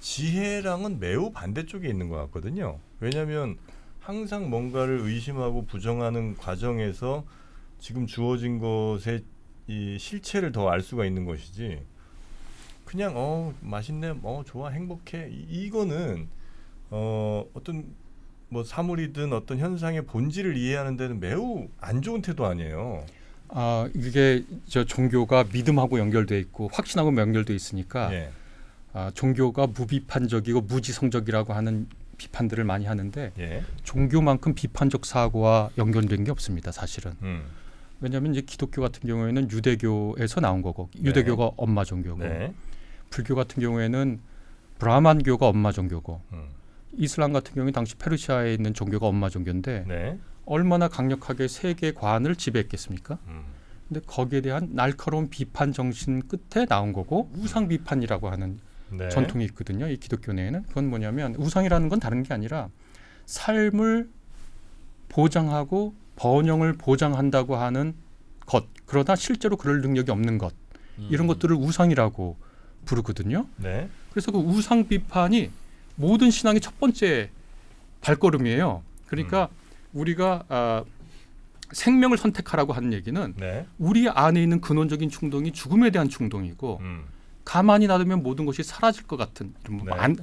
지혜랑은 매우 반대쪽에 있는 것 같거든요. 왜냐하면 항상 뭔가를 의심하고 부정하는 과정에서 지금 주어진 것의 이 실체를 더 알 수가 있는 것이지. 그냥 맛있네, 좋아, 행복해. 이거는 어떤 뭐 사물이든 어떤 현상의 본질을 이해하는 데는 매우 안 좋은 태도 아니에요. 이게 저 종교가 믿음하고 연결돼 있고 확신하고 연결돼 있으니까 예. 종교가 무비판적이고 무지성적이라고 하는 비판들을 많이 하는데 예. 종교만큼 비판적 사고와 연결된 게 없습니다, 사실은. 음. 왜냐하면 이제 기독교 같은 경우에는 유대교에서 나온 거고, 유대교가 엄마 종교고, 네. 불교 같은 경우에는 브라만교가 엄마 종교고, 음. 이슬람 같은 경우에 당시 페르시아에 있는 종교가 엄마 종교인데 네. 얼마나 강력하게 세계관을 지배했겠습니까? 근데 거기에 대한 날카로운 비판 정신 끝에 나온 거고, 우상 비판이라고 하는 네. 전통이 있거든요. 이 기독교 내에는. 그건 뭐냐면 우상이라는 건 다른 게 아니라 삶을 보장하고 번영을 보장한다고 하는 것, 그러나 실제로 그럴 능력이 없는 것, 이런 것들을 우상이라고 부르거든요. 네. 그래서 그 우상 비판이 모든 신앙의 첫 번째 발걸음이에요. 그러니까 우리가 생명을 선택하라고 하는 얘기는 네. 우리 안에 있는 근원적인 충동이 죽음에 대한 충동이고, 음. 가만히 놔두면 모든 것이 사라질 것 같은 네.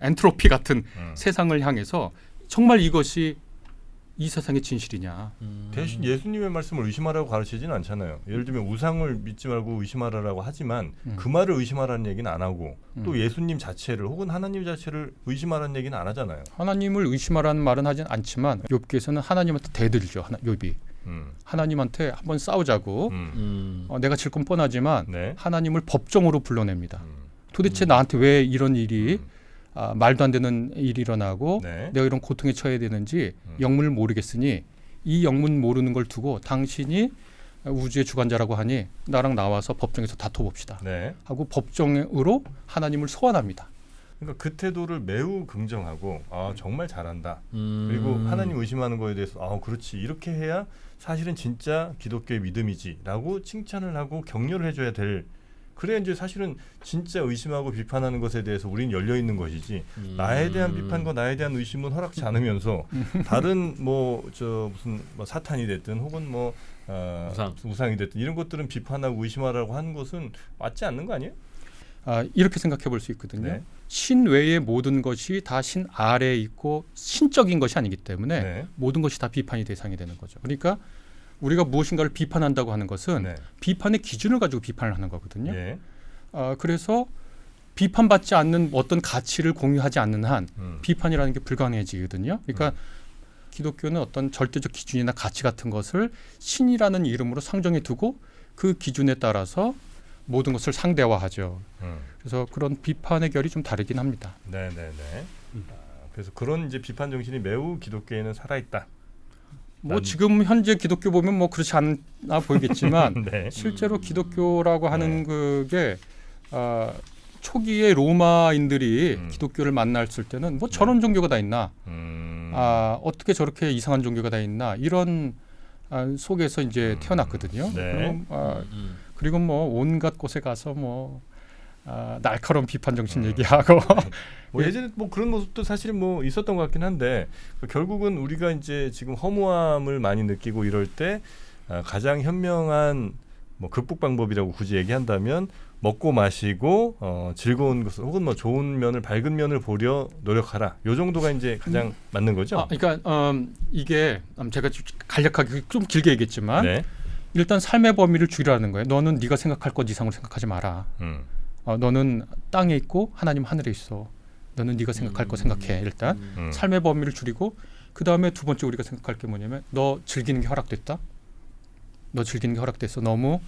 엔트로피 같은 음. 세상을 향해서 정말 이것이 이 세상의 진실이냐. 대신 예수님의 말씀을 의심하라고 가르치지는 않잖아요. 예를 들면 우상을 믿지 말고 의심하라라고 하지만 그 말을 의심하라는 얘기는 안 하고 또 예수님 자체를 혹은 하나님 자체를 의심하라는 얘기는 안 하잖아요. 하나님을 의심하라는 말은 하진 않지만 욥기에서는 하나님한테 대들죠. 욥이 하나님한테 한번 싸우자고 내가 질 건 뻔하지만 네. 하나님을 법정으로 불러냅니다. 도대체 나한테 왜 이런 일이 말도 안 되는 일이 일어나고 네. 내가 이런 고통에 처해야 되는지 영문을 모르겠으니 이 영문 모르는 걸 두고 당신이 우주의 주관자라고 하니 나랑 나와서 법정에서 다퉈봅시다 네. 하고 법정으로 하나님을 소환합니다. 그러니까 그 태도를 매우 긍정하고 정말 잘한다. 그리고 하나님 의심하는 거에 대해서 그렇지 이렇게 해야 사실은 진짜 기독교의 믿음이지라고 칭찬을 하고 격려를 해줘야 될. 그래야 이제 사실은 진짜 의심하고 비판하는 것에 대해서 우리는 열려 있는 것이지 나에 대한 비판과 나에 대한 의심은 허락지 않으면서 다른 무슨 사탄이 됐든 혹은 우상이 됐든 이런 것들은 비판하고 의심하라고 하는 것은 맞지 않는 거 아니에요? 이렇게 생각해 볼 수 있거든요. 네. 신 외의 모든 것이 다 신 아래에 있고 신적인 것이 아니기 때문에 네. 모든 것이 다 비판의 대상이 되는 거죠. 그러니까 우리가 무엇인가를 비판한다고 하는 것은 네. 비판의 기준을 가지고 비판을 하는 거거든요. 예. 그래서 비판받지 않는 어떤 가치를 공유하지 않는 한 비판이라는 게 불가능해지거든요. 그러니까 기독교는 어떤 절대적 기준이나 가치 같은 것을 신이라는 이름으로 상정해 두고 그 기준에 따라서 모든 것을 상대화하죠. 그래서 그런 비판의 결이 좀 다르긴 합니다. 네네네. 그래서 그런 이제 비판 정신이 매우 기독교에는 살아있다. 지금 현재 기독교 보면 그렇지 않아 보이겠지만 네. 실제로 기독교라고 하는 그게 초기에 로마인들이 기독교를 만났을 때는 저런 종교가 다 있나, 어떻게 저렇게 이상한 종교가 다 있나 이런 속에서 이제 태어났거든요. 네. 그리고 온갖 곳에 가서 날카로운 비판 정신 얘기하고 예전에 그런 모습도 사실 있었던 것 같긴 한데 결국은 우리가 이제 지금 허무함을 많이 느끼고 이럴 때 가장 현명한 극복 방법이라고 굳이 얘기한다면 먹고 마시고 즐거운 것을 혹은 좋은 면을 밝은 면을 보려 노력하라. 요 정도가 이제 가장 맞는 거죠. 그러니까 이게 제가 간략하게 좀 길게 얘기했지만 네. 일단 삶의 범위를 줄이라는 거예요. 너는 네가 생각할 것 이상으로 생각하지 마라. 너는 땅에 있고 하나님 하늘에 있어. 너는 네가 생각할 거 생각해. 일단 삶의 범위를 줄이고 그 다음에 두 번째 우리가 생각할 게 뭐냐면 너 즐기는 게 허락됐다. 너 즐기는 게 허락됐어. 너무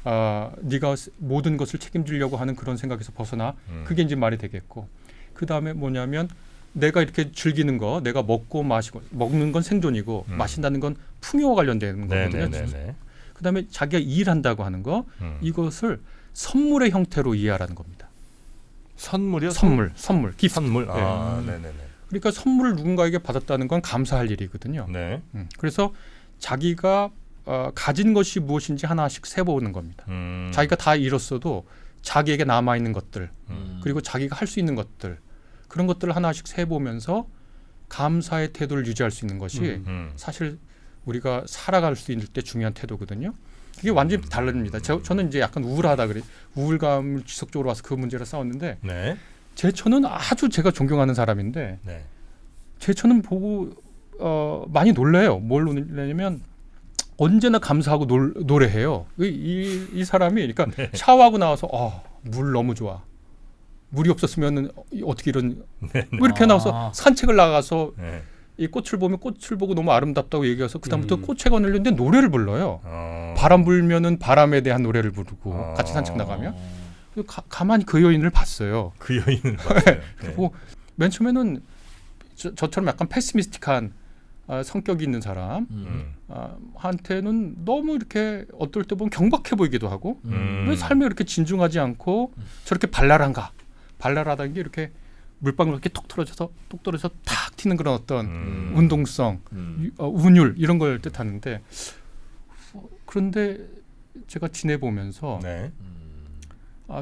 네가 모든 것을 책임지려고 하는 그런 생각에서 벗어나. 그게 이제 말이 되겠고 그 다음에 뭐냐면 내가 이렇게 즐기는 거 내가 먹고 마시고 먹는 건 생존이고 마신다는 건 풍요와 관련된 거거든요. 그 다음에 자기가 일한다고 하는 거 이것을 선물의 형태로 이해하라는 겁니다. 선물이요? 선물, 기프. 선물. 네네네. 그러니까 선물을 누군가에게 받았다는 건 감사할 일이거든요. 네. 그래서 자기가 가진 것이 무엇인지 하나씩 세보는 겁니다. 자기가 다 잃었어도 자기에게 남아 있는 것들 그리고 자기가 할 수 있는 것들 그런 것들을 하나씩 세보면서 감사의 태도를 유지할 수 있는 것이 사실 우리가 살아갈 수 있을 때 중요한 태도거든요. 이게 완전히 다릅니다. 저는 이제 약간 우울하다 그래 우울감을 지속적으로 와서 그 문제를 싸웠는데 네. 제처는 아주 제가 존경하는 사람인데 네. 제처는 보고 많이 놀래요. 뭘 놀래냐면 언제나 감사하고 노래해요. 이 사람이 그러니까 네. 샤워하고 나와서 물 너무 좋아. 물이 없었으면 어떻게 이런 네. 뭐 이렇게 나와서 산책을 나가서 네. 이 꽃을 보면 꽃을 보고 너무 아름답다고 얘기해서 그다음부터 음. 꽃에 관련된 노래를 불러요. 바람 불면은 바람에 대한 노래를 부르고 같이 산책 나가면 가만히 그 여인을 봤어요. 그 여인을 봤어요. 네. 그리고 맨 처음에는 저처럼 약간 패시미스틱한 성격이 있는 사람 한테는 너무 이렇게 어떨 때 보면 경박해 보이기도 하고 왜 삶에 이렇게 진중하지 않고 저렇게 발랄한가? 발랄하다는 게 이렇게 물방울 이렇게 톡 떨어져서 탁 튀는 그런 어떤 운동성, 운율 이런 걸 뜻하는데 그런데 제가 지내보면서 네.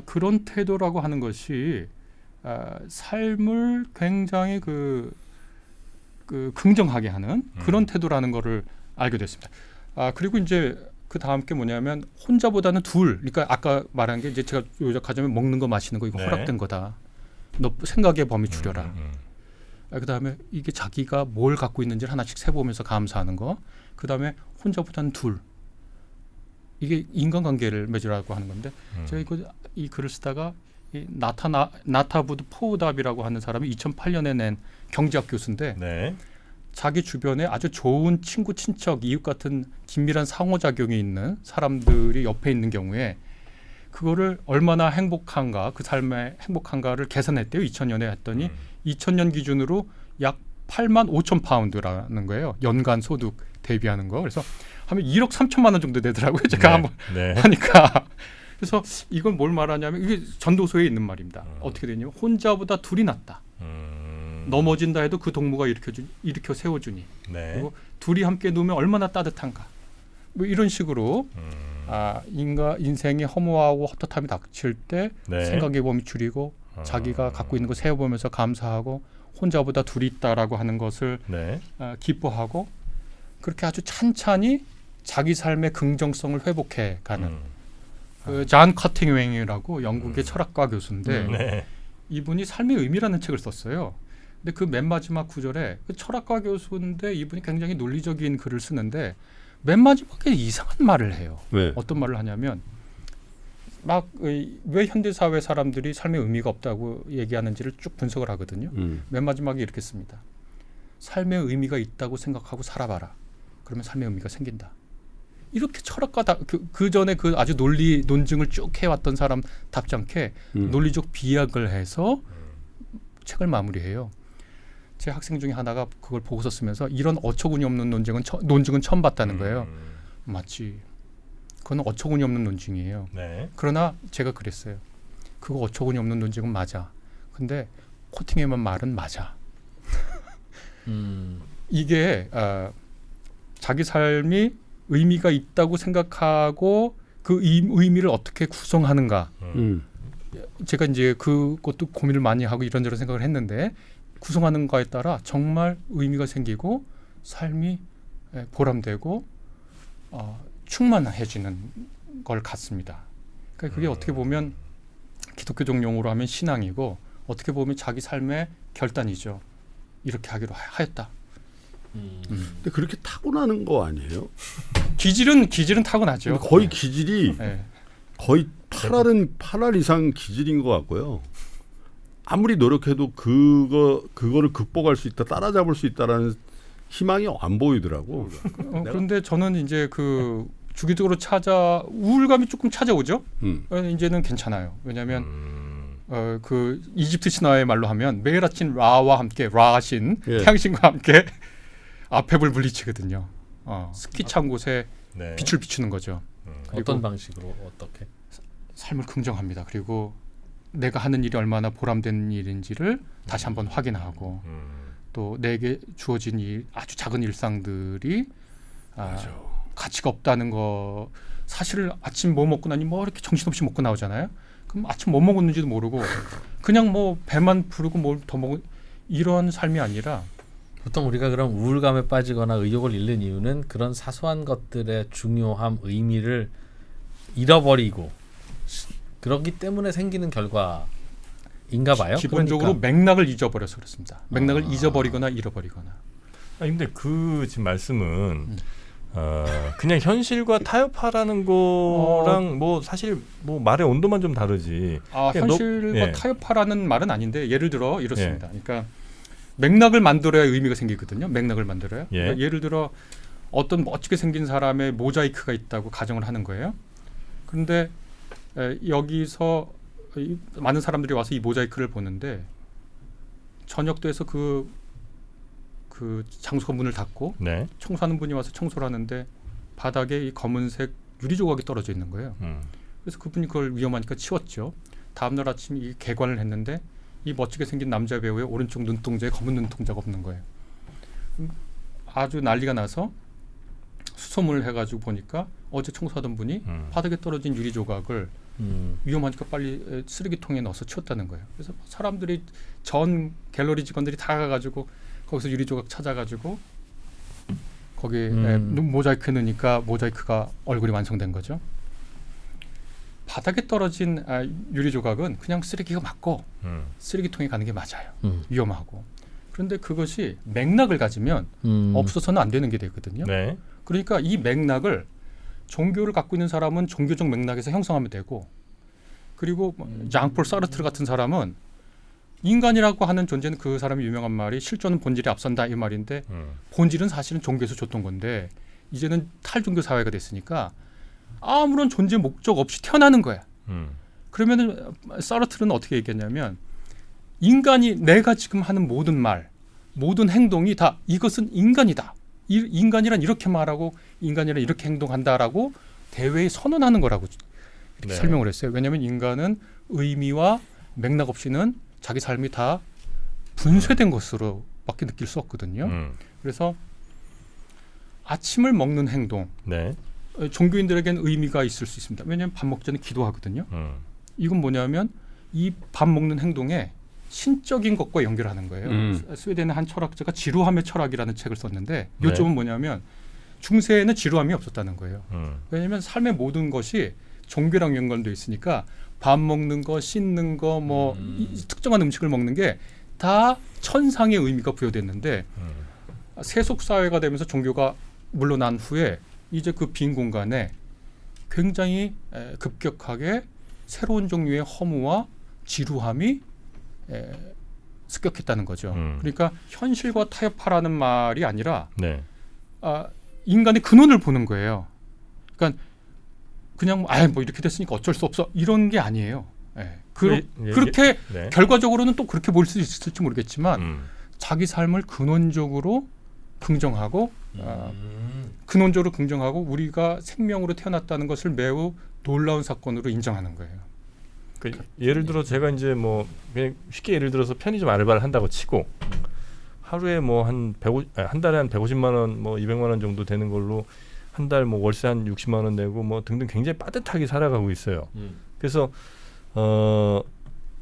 그런 태도라고 하는 것이 삶을 굉장히 그 긍정하게 하는 그런 태도라는 거를 알게 됐습니다. 그리고 이제 그 다음 게 뭐냐면 혼자보다는 둘. 그러니까 아까 말한 게 이제 제가 요약하자면 먹는 거 마시는 거 이거 네. 허락된 거다. 너 생각의 범위 줄여라. 그 다음에 이게 자기가 뭘 갖고 있는지를 하나씩 세보면서 감사하는 거. 그 다음에 혼자보다는 둘. 이게 인간관계를 맺으라고 하는 건데 제가 이 글을 쓰다가 이 나타부드 포우답이라고 하는 사람이 2008년에 낸 경제학 교수인데 네. 자기 주변에 아주 좋은 친구, 친척, 이웃 같은 긴밀한 상호작용이 있는 사람들이 옆에 있는 경우에 그거를 얼마나 행복한가, 그 삶의 행복한가를 계산했대요. 2000년에 했더니 2000년 기준으로 약 8만 5천 파운드라는 거예요. 연간 소득 대비하는 거. 그래서 하면 1억 3천만 원 정도 되더라고요. 제가 한번 네. 하니까. 그래서 이건 뭘 말하냐면 이게 전도서에 있는 말입니다. 어떻게 되냐면 혼자보다 둘이 낫다. 넘어진다 해도 그 동무가 일으켜 세워주니. 네. 그리고 둘이 함께 누우면 얼마나 따뜻한가. 뭐 이런 식으로 인생이 허무하고 헛헛함이 닥칠 때 네. 생각의 범위 줄이고 자기가 갖고 있는 거 세어보면서 감사하고 혼자보다 둘이 있다라고 하는 것을 네. 기뻐하고 그렇게 아주 찬찬히 자기 삶의 긍정성을 회복해 가는 존 커팅웨잉이라고 영국의 철학과 교수인데 네. 이분이 삶의 의미라는 책을 썼어요. 근데 그 맨 마지막 구절에 그 철학과 교수인데 이분이 굉장히 논리적인 글을 쓰는데 맨 마지막에 이상한 말을 해요. 네. 어떤 말을 하냐면 막 왜 현대 사회 사람들이 삶의 의미가 없다고 얘기하는지를 쭉 분석을 하거든요. 맨 마지막에 이렇게 씁니다. 삶의 의미가 있다고 생각하고 살아봐라. 그러면 삶의 의미가 생긴다. 이렇게 철학과 그 전에 그 아주 논증을 쭉 해왔던 사람답지 않게 논리적 비약을 해서 책을 마무리해요. 제 학생 중에 하나가 그걸 보고서 쓰면서 이런 어처구니 없는 논증은 처음 봤다는 거예요. 맞지. 그건 어처구니 없는 논증이에요. 네. 그러나 제가 그랬어요. 그거 어처구니 없는 논증은 맞아. 근데 코팅에만 말은 맞아. 이게 자기 삶이 의미가 있다고 생각하고 그 의미를 어떻게 구성하는가. 제가 이제 그것도 고민을 많이 하고 이런저런 생각을 했는데 구성하는 거에 따라 정말 의미가 생기고 삶이 보람되고 충만해지는 걸 같습니다. 그러니까 그게 어떻게 보면 기독교적 용어로 하면 신앙이고 어떻게 보면 자기 삶의 결단이죠. 이렇게 하기로 하였다. 근데 그렇게 타고나는 거 아니에요? 기질은 타고나죠. 근데 거의 기질이 네. 거의 8알 이상 기질인 것 같고요. 아무리 노력해도 그거를 극복할 수 있다, 따라잡을 수 있다라는 희망이 안 보이더라고. 그런데 저는 이제 그 주기적으로 우울감이 조금 찾아오죠. 이제는 괜찮아요. 왜냐하면 그 이집트 신화의 말로 하면 매일 아침 라와 함께 라신 태양신과 함께 아페불 물리치거든요. 스키 찬 곳에 네. 빛을 비추는 거죠. 어떤 방식으로 어떻게? 삶을 긍정합니다. 그리고 내가 하는 일이 얼마나 보람된 일인지를 다시 한번 확인하고 또 내게 주어진 아주 작은 일상들이 가치가 없다는 거. 사실 아침 뭐 먹고 나니 뭐 이렇게 정신없이 먹고 나오잖아요. 그럼 아침 뭐 먹었는지도 모르고 그냥 뭐 배만 부르고 뭘 더 먹은 이런 삶이 아니라 보통 우리가 그럼 우울감에 빠지거나 의욕을 잃는 이유는 그런 사소한 것들의 중요함, 의미를 잃어버리고 그렇기 때문에 생기는 결과인가 봐요. 기본적으로 그러니까. 맥락을 잊어버려서 그렇습니다. 맥락을 잊어버리거나 잃어버리거나. 근데 그 지금 말씀은 그냥 현실과 타협하라는 거랑 뭐 사실 뭐 말의 온도만 좀 다르지. 그냥 현실과 예. 타협하라는 말은 아닌데 예를 들어 이렇습니다. 그러니까 맥락을 만들어야 의미가 생기거든요. 맥락을 만들어야. 예. 그러니까 예를 들어 어떤 멋지게 생긴 사람의 모자이크가 있다고 가정을 하는 거예요. 그런데 여기서 많은 사람들이 와서 이 모자이크를 보는데 저녁 돼서 그 장소가 문을 닫고 네. 청소하는 분이 와서 청소를 하는데 바닥에 이 검은색 유리 조각이 떨어져 있는 거예요. 그래서 그분이 그걸 위험하니까 치웠죠. 다음날 아침 이 개관을 했는데 이 멋지게 생긴 남자 배우의 오른쪽 눈동자에 검은 눈동자가 없는 거예요. 아주 난리가 나서 수소문을 해가지고 보니까 어제 청소하던 분이 바닥에 떨어진 유리 조각을 위험하니까 빨리 쓰레기통에 넣어서 치웠다는 거예요. 그래서 사람들이 전 갤러리 직원들이 다 가가지고 거기서 유리 조각 찾아가지고 거기에 모자이크 넣으니까 모자이크가 얼굴이 완성된 거죠. 바닥에 떨어진 유리 조각은 그냥 쓰레기가 맞고 쓰레기통에 가는 게 맞아요. 위험하고. 그런데 그것이 맥락을 가지면 없어서는 안 되는 게 되거든요. 네. 그러니까 이 맥락을 종교를 갖고 있는 사람은 종교적 맥락에서 형성하면 되고, 그리고 장폴 사르트르 같은 사람은 인간이라고 하는 존재는 그 사람이 유명한 말이 실존은 본질에 앞선다 이 말인데 본질은 사실은 종교에서 줬던 건데 이제는 탈종교 사회가 됐으니까 아무런 존재 목적 없이 태어나는 거야. 그러면은 사르트르는 어떻게 얘기했냐면 인간이 내가 지금 하는 모든 말, 모든 행동이 다 이것은 인간이다. 인간이란 이렇게 말하고 인간이란 이렇게 행동한다라고 대외에 선언하는 거라고 이렇게 설명을 했어요. 왜냐하면 인간은 의미와 맥락 없이는 자기 삶이 다 분쇄된 것으로밖에 느낄 수 없거든요. 그래서 아침을 먹는 행동, 네. 종교인들에게는 의미가 있을 수 있습니다. 왜냐하면 밥 먹기 전에 기도하거든요. 이건 뭐냐면 이 밥 먹는 행동에 신적인 것과 연결하는 거예요. 스웨덴의 한 철학자가 지루함의 철학이라는 책을 썼는데 요점은 뭐냐면 중세에는 지루함이 없었다는 거예요. 왜냐하면 삶의 모든 것이 종교랑 연관되어 있으니까 밥 먹는 거, 씻는 거, 뭐 특정한 음식을 먹는 게 다 천상의 의미가 부여됐는데 세속 사회가 되면서 종교가 물러난 후에 이제 그 빈 공간에 굉장히 급격하게 새로운 종류의 허무와 지루함이 습격했다는 거죠. 그러니까 현실과 타협하라는 말이 아니라 네. 인간의 근원을 보는 거예요. 그러니까 그냥 뭐 이렇게 됐으니까 어쩔 수 없어 이런 게 아니에요. 그렇게 네. 결과적으로는 또 그렇게 볼 수 있을지 모르겠지만 자기 삶을 근원적으로 긍정하고 근원적으로 긍정하고 우리가 생명으로 태어났다는 것을 매우 놀라운 사건으로 인정하는 거예요. 예를 들어 제가 이제 뭐 그냥 쉽게 예를 들어서 편의점 알바를 한다고 치고 하루에 뭐 한 달에 한 150만 원, 뭐 200만 원 정도 되는 걸로 한 달 뭐 월세 한 60만 원 내고 뭐 등등 굉장히 빠듯하게 살아가고 있어요. 그래서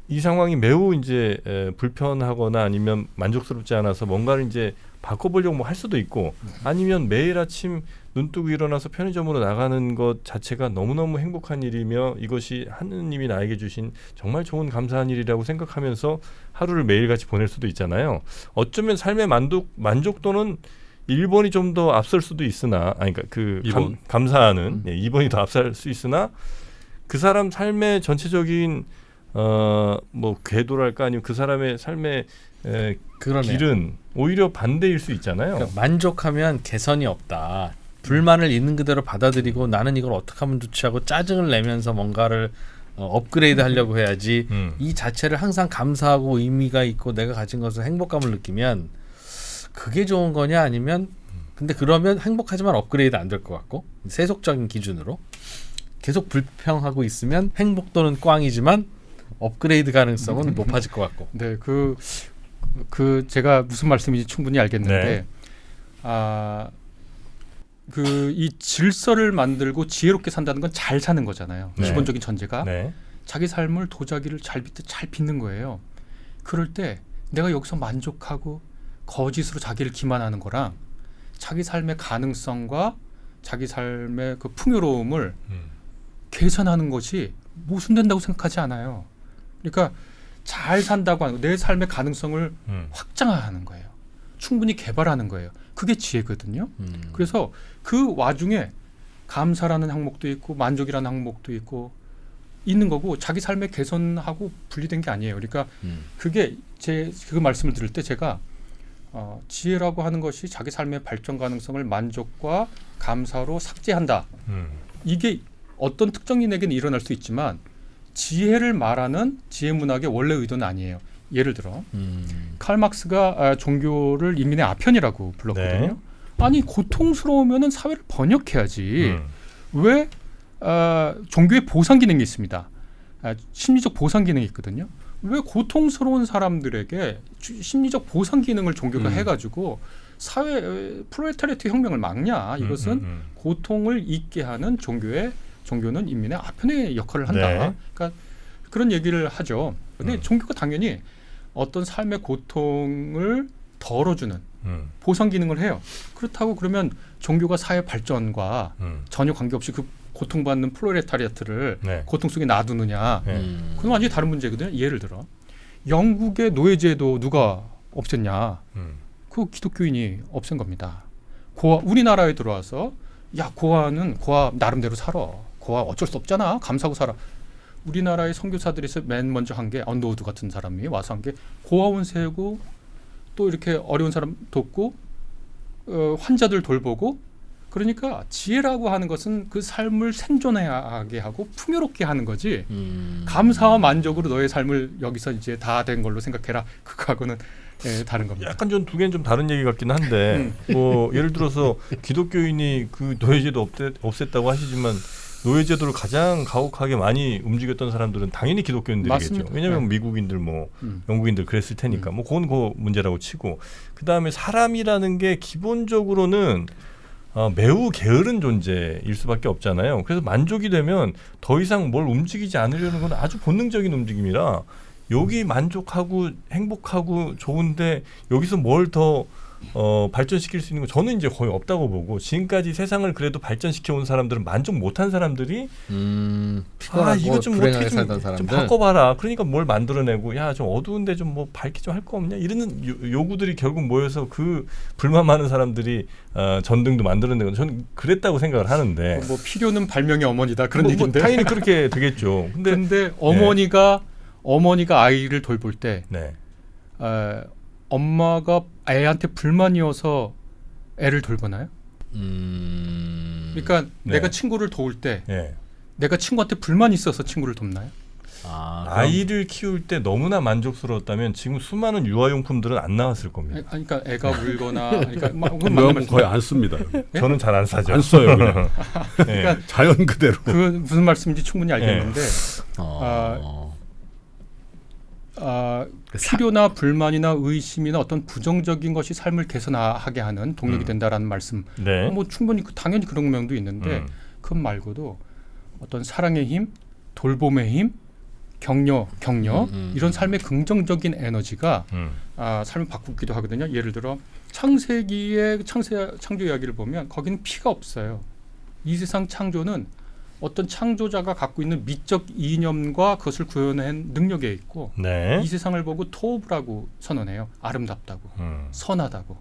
이 상황이 매우 이제 불편하거나 아니면 만족스럽지 않아서 뭔가를 이제 바꿔보려고 뭐 할 수도 있고 아니면 매일 아침 눈 뜨고 일어나서 편의점으로 나가는 것 자체가 너무너무 행복한 일이며 이것이 하느님이 나에게 주신 정말 좋은 감사한 일이라고 생각하면서 하루를 매일같이 보낼 수도 있잖아요. 어쩌면 삶의 만족도는 1번이 좀 더 앞설 수도 있으나 그러니까 그 감사하는 2번이 더 앞설 수 있으나 그 사람 삶의 전체적인 뭐 궤도랄까 아니면 그 사람의 삶의 길은 오히려 반대일 수 있잖아요. 그러니까 만족하면 개선이 없다. 불만을 있는 그대로 받아들이고 나는 이걸 어떻게 하면 좋지 하고 짜증을 내면서 뭔가를 업그레이드 하려고 해야지 이 자체를 항상 감사하고 의미가 있고 내가 가진 것을 행복감을 느끼면 그게 좋은 거냐 아니면 근데 그러면 행복하지만 업그레이드 안 될 것 같고 세속적인 기준으로 계속 불평하고 있으면 행복도는 꽝이지만 업그레이드 가능성은 높아질 것 같고. 네, 제가 무슨 말씀인지 충분히 알겠는데, 네. 이 질서를 만들고 지혜롭게 산다는 건 잘 사는 거잖아요. 네. 기본적인 전제가 네. 자기 삶을 도자기를 잘 빚는 거예요. 그럴 때 내가 여기서 만족하고 거짓으로 자기를 기만하는 거랑 자기 삶의 가능성과 자기 삶의 그 풍요로움을 개선하는 것이 모순된다고 생각하지 않아요. 그러니까 잘 산다고 하는 거, 내 삶의 가능성을 확장하는 거예요. 충분히 개발하는 거예요. 그게 지혜거든요. 그래서 그 와중에 감사라는 항목도 있고 만족이라는 항목도 있고 있는 거고 자기 삶의 개선하고 분리된 게 아니에요. 그러니까 그게 그 말씀을 들을 때 제가 지혜라고 하는 것이 자기 삶의 발전 가능성을 만족과 감사로 삭제한다. 이게 어떤 특정인에게는 일어날 수 있지만 지혜를 말하는 지혜 문학의 원래 의도는 아니에요. 예를 들어 칼 막스가 종교를 인민의 아편이라고 불렀거든요. 네. 아니 고통스러우면은 사회를 번역해야지. 왜 종교의 보상 기능이 있습니다. 심리적 보상 기능이 있거든요. 왜 고통스러운 사람들에게 심리적 보상 기능을 종교가 해가지고 사회 프롤레타리아트 혁명을 막냐? 이것은 고통을 잊게 하는 종교는 인민의 아편의 역할을 한다. 네. 그러니까 그런 얘기를 하죠. 근데 종교가 당연히 어떤 삶의 고통을 덜어주는 보상 기능을 해요. 그렇다고 그러면 종교가 사회 발전과 전혀 관계없이 그 고통받는 프롤레타리아트를 네. 고통 속에 놔두느냐. 네. 그건 완전히 다른 문제거든요. 예를 들어 영국의 노예제도 누가 없앴냐. 그 기독교인이 없앤 겁니다. 우리나라에 들어와서 야 고아는 고아 나름대로 살아. 고아 어쩔 수 없잖아. 감사하고 살아. 우리나라의 선교사들에서 맨 먼저 한 게 언더우드 같은 사람이 와서 한 게 고아원 세우고 또 이렇게 어려운 사람 돕고 환자들 돌보고 그러니까 지혜라고 하는 것은 그 삶을 생존하게 하고 풍요롭게 하는 거지 감사와 만족으로 너의 삶을 여기서 이제 다 된 걸로 생각해라. 그거하고는 다른 겁니다. 약간 전 두 개는 좀 다른 얘기 같긴 한데 뭐 예를 들어서 기독교인이 그 노예제도 없앴다고 하시지만 노예제도를 가장 가혹하게 많이 움직였던 사람들은 당연히 기독교인들이겠죠. 맞습니다. 왜냐하면 네. 미국인들 뭐 영국인들 그랬을 테니까 뭐 그건 그 문제라고 치고 그 다음에 사람이라는 게 기본적으로는 매우 게으른 존재일 수밖에 없잖아요. 그래서 만족이 되면 더 이상 뭘 움직이지 않으려는 건 아주 본능적인 움직임이라 여기 만족하고 행복하고 좋은데 여기서 뭘 더 발전시킬 수 있는 거 저는 이제 거의 없다고 보고 지금까지 세상을 그래도 발전시켜 온 사람들은 만족 못한 사람들이 피곤하고 이거 좀 불행하게 어떻게 살던 좀 사람들 바꿔봐라. 그러니까 뭘 만들어내고 야 좀 어두운데 좀 뭐 밝게 좀 할 거 없냐 이러는 요구들이 결국 모여서 그 불만 많은 사람들이 전등도 만들어내고 저는 그랬다고 생각을 하는데 뭐 필요는 발명의 어머니다 그런 뭐 얘기인데. 당연히 그렇게 되겠죠. 근데 어머니가 아이를 돌볼 때 네. 엄마가 애한테 불만이어서 애를 돌보나요? 그러니까 네. 내가 친구를 도울 때 네. 내가 친구한테 불만이 있어서 친구를 돕나요? 아이를 키울 때 너무나 만족스러웠다면 지금 수많은 유아용품들은 안 나왔을 겁니다. 그러니까 애가 울거나 그러니까 그건 거의 안 씁니다. 저는 잘 안 사죠. 안 써요 그냥. 네. 자연 그대로. 그 무슨 말씀인지 충분히 알겠는데 필요나 불만이나 의심이나 어떤 부정적인 것이 삶을 개선하게 하는 동력이 된다라는 말씀. 네. 뭐 충분히 당연히 그런 면도 있는데 그 말고도 어떤 사랑의 힘, 돌봄의 힘, 격려 이런 삶의 긍정적인 에너지가 삶을 바꾸기도 하거든요. 예를 들어 창세기의 창조 이야기를 보면 거기는 피가 없어요. 이 세상 창조는 어떤 창조자가 갖고 있는 미적 이념과 그것을 구현한 능력에 있고 네. 이 세상을 보고 토브라고 선언해요. 아름답다고 선하다고.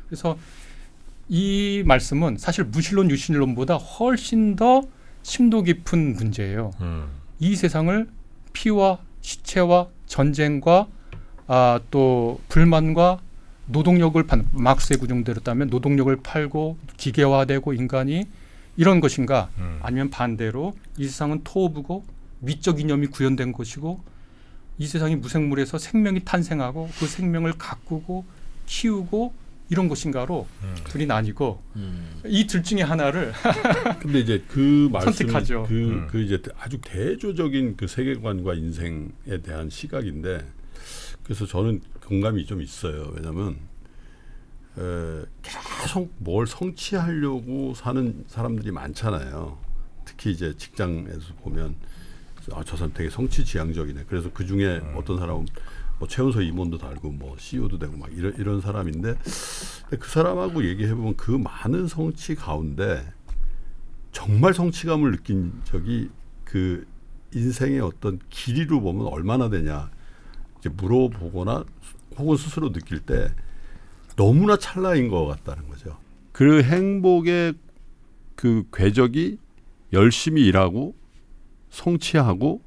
그래서 이 말씀은 사실 무신론 유신론보다 훨씬 더 심도 깊은 문제예요. 이 세상을 피와 시체와 전쟁과 또 불만과 노동력을 막스의 구조대로 따면 노동력을 팔고 기계화되고 인간이 이런 것인가 아니면 반대로 이 세상은 토부고 미적 이념이 구현된 것이고 이 세상이 무생물에서 생명이 탄생하고 그 생명을 가꾸고 키우고 이런 것인가로 둘이 나뉘고 이 둘 중에 하나를 근데 이제 그 말씀 선택하죠. 그 이제 아주 대조적인 그 세계관과 인생에 대한 시각인데 그래서 저는 공감이 좀 있어요. 왜냐하면 계속 뭘 성취하려고 사는 사람들이 많잖아요. 특히 이제 직장에서 보면 저 사람 되게 성취지향적이네. 그래서 그 중에 어떤 사람은 뭐 최연소 임원도 달고 뭐 CEO도 되고 막 이런 사람인데 그 사람하고 얘기해 보면 그 많은 성취 가운데 정말 성취감을 느낀 적이 그 인생의 어떤 길이로 보면 얼마나 되냐 이제 물어보거나 혹은 스스로 느낄 때 너무나 찰나인 것 같다는 거죠. 그 행복의 그 궤적이 열심히 일하고 성취하고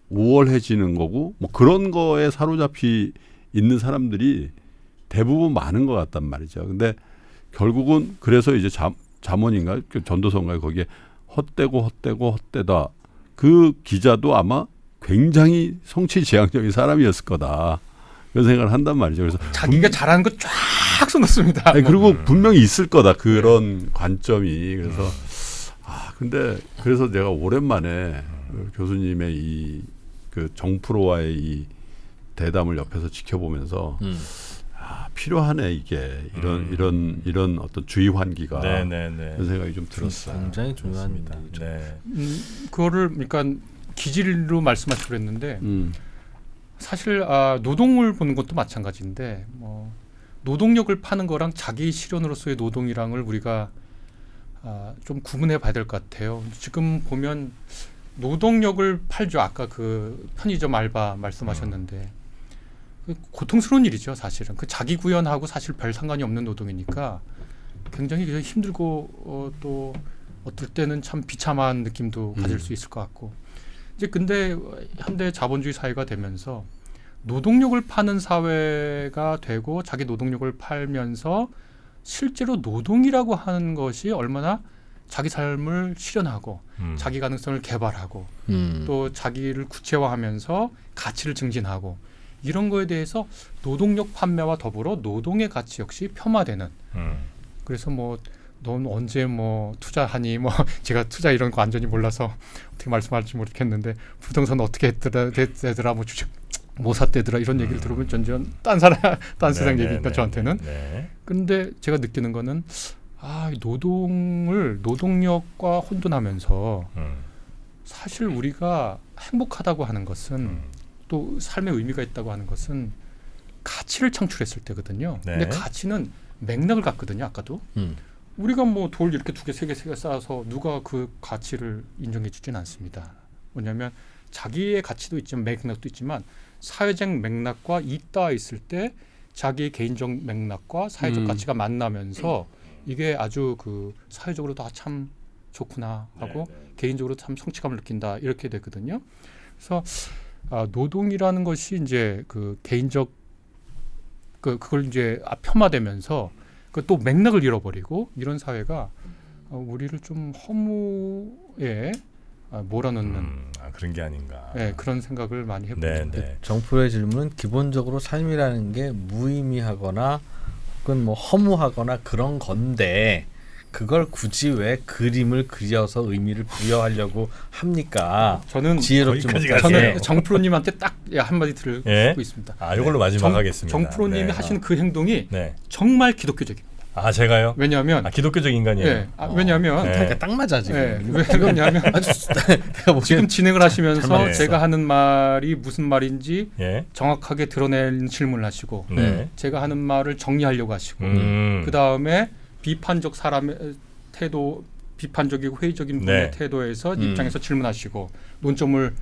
우월해지는 거고 뭐 그런 거에 사로잡히 있는 사람들이 대부분 많은 것 같단 말이죠. 근데 결국은 그래서 이제 잠언인가 그 전도서인가 거기에 헛되다 그 기자도 아마 굉장히 성취지향적인 사람이었을 거다 그런 생각을 한단 말이죠. 그래서 자기가 잘하는 거 쫙 써놓습니다. 아니, 그리고 분명히 있을 거다 그런 관점이. 그래서 근데 그래서 내가 오랜만에 그 교수님의 이 그 정프로와의 이 대담을 옆에서 지켜보면서 필요하네 이게 이런 어떤 주의 환기가 그런 생각이 좀 들었어요. 굉장히 중요한 일이죠. 네. 그거를 그러니까 기질로 말씀하시고 그랬는데 사실 노동을 보는 것도 마찬가지인데 뭐 노동력을 파는 거랑 자기 실현으로서의 노동이랑을 우리가 좀 구분해 봐야 될 것 같아요. 지금 보면 노동력을 팔죠. 아까 그 편의점 알바 말씀하셨는데 고통스러운 일이죠. 사실은 그 자기 구현하고 사실 별 상관이 없는 노동이니까 굉장히 힘들고 또 어떨 때는 참 비참한 느낌도 가질 수 있을 것 같고 이제 근데 현대 자본주의 사회가 되면서 노동력을 파는 사회가 되고 자기 노동력을 팔면서 실제로 노동이라고 하는 것이 얼마나 자기 삶을 실현하고 자기 가능성을 개발하고 또 자기를 구체화하면서 가치를 증진하고 이런 거에 대해서 노동력 판매와 더불어 노동의 가치 역시 폄하되는 그래서 뭐 넌 언제 뭐 투자하니 뭐 제가 투자 이런 거 완전히 몰라서 어떻게 말씀할지 모르겠는데 부동산 어떻게 되더라 뭐 주식 뭐 샀대더라 이런 얘기를 들으면 전전 딴 세상 얘기니까 저한테는 근데 제가 느끼는 거는 노동력과 혼돈하면서 사실 우리가 행복하다고 하는 것은 또 삶의 의미가 있다고 하는 것은 가치를 창출했을 때거든요. 근데 가치는 맥락을 갖거든요. 아까도 우리가 뭐 돌 이렇게 2개, 3개, 3개 쌓아서 누가 그 가치를 인정해 주진 않습니다. 뭐냐면 자기의 가치도 있지만 맥락도 있지만 사회적 맥락과 잇닿아 있을 때 자기의 개인적 맥락과 사회적 가치가 만나면서 이게 아주 그 사회적으로 다 참 좋구나 하고 개인적으로 참 성취감을 느낀다 이렇게 되거든요. 그래서 노동이라는 것이 이제 그 개인적 그걸 이제 폄하되면서 그 또 맥락을 잃어버리고 이런 사회가 우리를 좀 허무에 몰아넣는 그런 게 아닌가. 네, 그런 생각을 많이 해봅니다. 정프로의 질문은 기본적으로 삶이라는 게 무의미하거나 혹은 뭐 허무하거나 그런 건데 그걸 굳이 왜 그림을 그려서 의미를 부여하려고 합니까? 저는 지혜롭지 못하게. 저는 정프로님한테 딱 한마디 드리고 있습니다. 이걸로 마지막 하겠습니다. 정프로님이 하시는 그 행동이 정말 기독교적입니다. 제가요? 왜냐하면 기독교적 인간이에요. 왜냐하면 그러니까 딱 맞아 지금. 왜냐하면 지금 진행을 하시면서 잘 제가 하는 말이 무슨 말인지 정확하게 드러내는 질문을 하시고 제가 하는 말을 정리하려고 하시고 그 다음에 비판적 사람의 태도, 비판적이고 회의적인 분의 태도에서 입장에서 질문하시고 논점을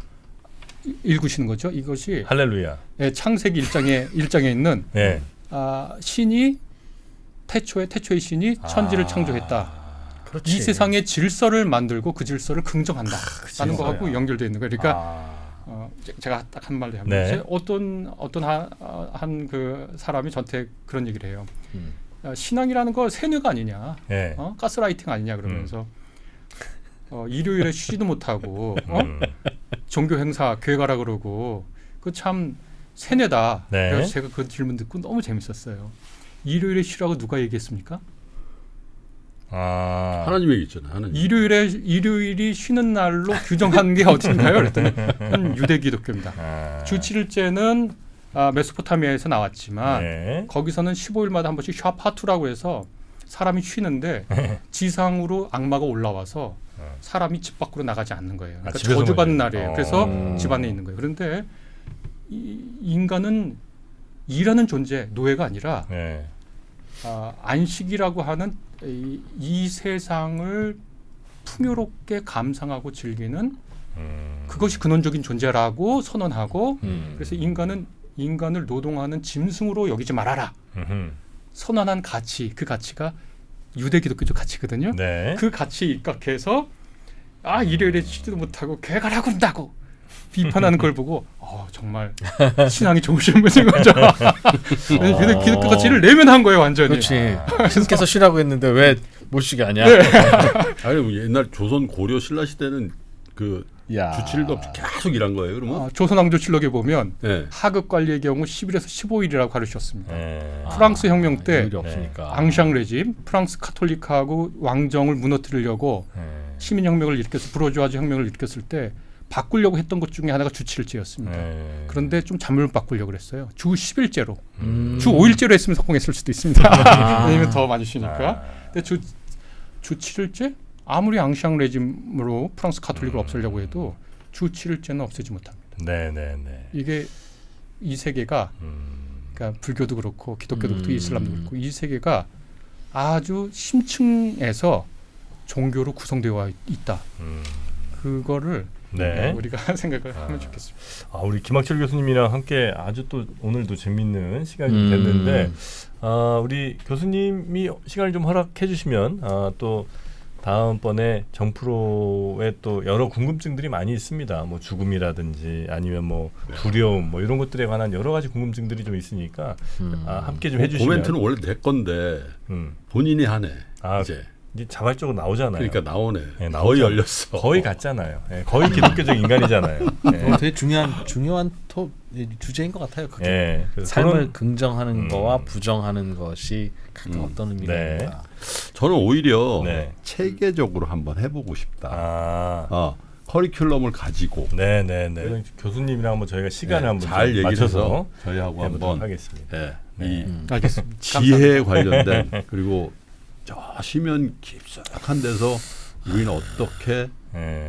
읽으시는 거죠. 이것이 할렐루야. 창세기 1장에 있는 신이 태초의 신이 천지를 창조했다. 그렇지. 이 세상의 질서를 만들고 그 질서를 긍정한다. 라는 거하고 연결되어 있는 거예요. 그러니까 제가 딱 한 말로 하면 어떤 한 그 사람이 저한테 그런 얘기를 해요. 신앙이라는 거 세뇌가 아니냐, 가스라이팅 아니냐 그러면서 일요일에 쉬지도 못하고 종교 행사 교회 가라 그러고 그 참 세뇌다. 그래서 제가 그 질문 듣고 너무 재밌었어요. 일요일에 쉬라고 누가 얘기했습니까? 하나님 얘기 있잖아요. 하나님. 일요일이 쉬는 날로 규정한 게 어딘가요? 그랬더니 유대 기독교입니다. 주 7일째는 메소포타미아에서 나왔지만 네. 거기서는 15일마다 한 번씩 샤파투라고 해서 사람이 쉬는데 지상으로 악마가 올라와서 사람이 집 밖으로 나가지 않는 거예요. 그러니까 집에서만 저주받는 있는. 날이에요. 그래서 집 안에 있는 거예요. 그런데 인간은 일하는 존재, 노예가 아니라 네. 안식이라고 하는 이 세상을 풍요롭게 감상하고 즐기는 그것이 근원적인 존재라고 선언하고 그래서 인간을 노동하는 짐승으로 여기지 말아라. 선언한 가치, 그 가치가 유대 기독교적 가치거든요. 네. 그 가치에 입각해서 일요일에 쉬지도 못하고 괴가라 군다고 비판하는 걸 보고 정말 신앙이 좋으신 분인 거죠. 기독교 가치를 내면한 거예요, 완전히. 그렇지. 신께서 쉬라고 했는데 왜 못 쉬게 하냐. 아니 뭐 옛날 조선 고려 신라 시대는 그 야. 주칠도 없이 계속 일한 거예요. 그러면 조선왕조실록에 보면 네. 하급 관리의 경우 10일에서 15일이라고 가르쳤습니다. 네. 프랑스 혁명 때 일이 없으니까. 앙샹 레짐, 프랑스 카톨릭하고 왕정을 무너뜨리려고 시민혁명을 일으켜서 부르주아즈 혁명을 일으켰을 때 바꾸려고 했던 것 중에 하나가 주 7일제였습니다. 그런데 좀 잘못 바꾸려고 그랬어요. 주 10일제로. 주 5일제로 했으면 성공했을 수도 있습니다. 왜냐면 더 많이 쉬니까. 근데 주 7일제? 아무리 앙샹 레짐으로 프랑스 카톨릭을 없애려고 해도 주 7일제는 없애지 못합니다. 네네네. 이게 이 세계가 그러니까 불교도 그렇고 기독교도 그렇고 이슬람도 그렇고 이 세계가 아주 심층에서 종교로 구성되어 있다. 그거를 네. 우리가 생각을 하면 좋겠습니다. 우리 김학철 교수님이랑 함께 아주 또 오늘도 재밌는 시간이 됐는데 우리 교수님이 시간을 좀 허락해 주시면 또 다음번에 정프로에 또 여러 궁금증들이 많이 있습니다. 뭐 죽음이라든지 아니면 뭐 두려움 뭐 이런 것들에 관한 여러 가지 궁금증들이 좀 있으니까 함께 좀 해주시면. 코멘트는 원래 내 건데 본인이 하네. 이제 자발적으로 나오잖아요. 그러니까 나오네. 네, 거의 열렸어. 거의 같잖아요. 네, 거의 기독교적 인간이잖아요. 네. 되게 중요한 주제인 것 같아요. 그게. 네, 삶을 긍정하는 거와 부정하는 것이 각각 어떤 의미가 네. 있는가. 저는 오히려 네. 체계적으로 한번 해보고 싶다. 아, 커리큘럼을 가지고 네네네. 교수님이랑 한번 저희가 시간을 한번 잘 좀 얘기를 맞춰서 해서 저희하고 해보도록 한번 하겠습니다. 이 알겠습니다. 지혜에 관련된 그리고 저 심연 깊숙한 데서 우리는 어떻게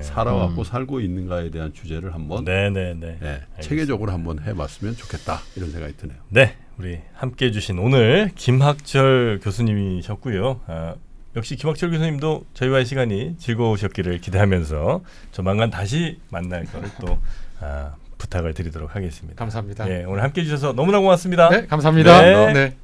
살아왔고 살고 있는가에 대한 주제를 한번 네네네. 체계적으로 한번 해봤으면 좋겠다 이런 생각이 드네요. 네, 우리 함께해 주신 오늘 김학철 교수님이셨고요. 역시 김학철 교수님도 저희와의 시간이 즐거우셨기를 기대하면서 조만간 다시 만날 거를 또 부탁을 드리도록 하겠습니다. 감사합니다. 네, 오늘 함께해 주셔서 너무나 고맙습니다. 네, 감사합니다. 네. 네.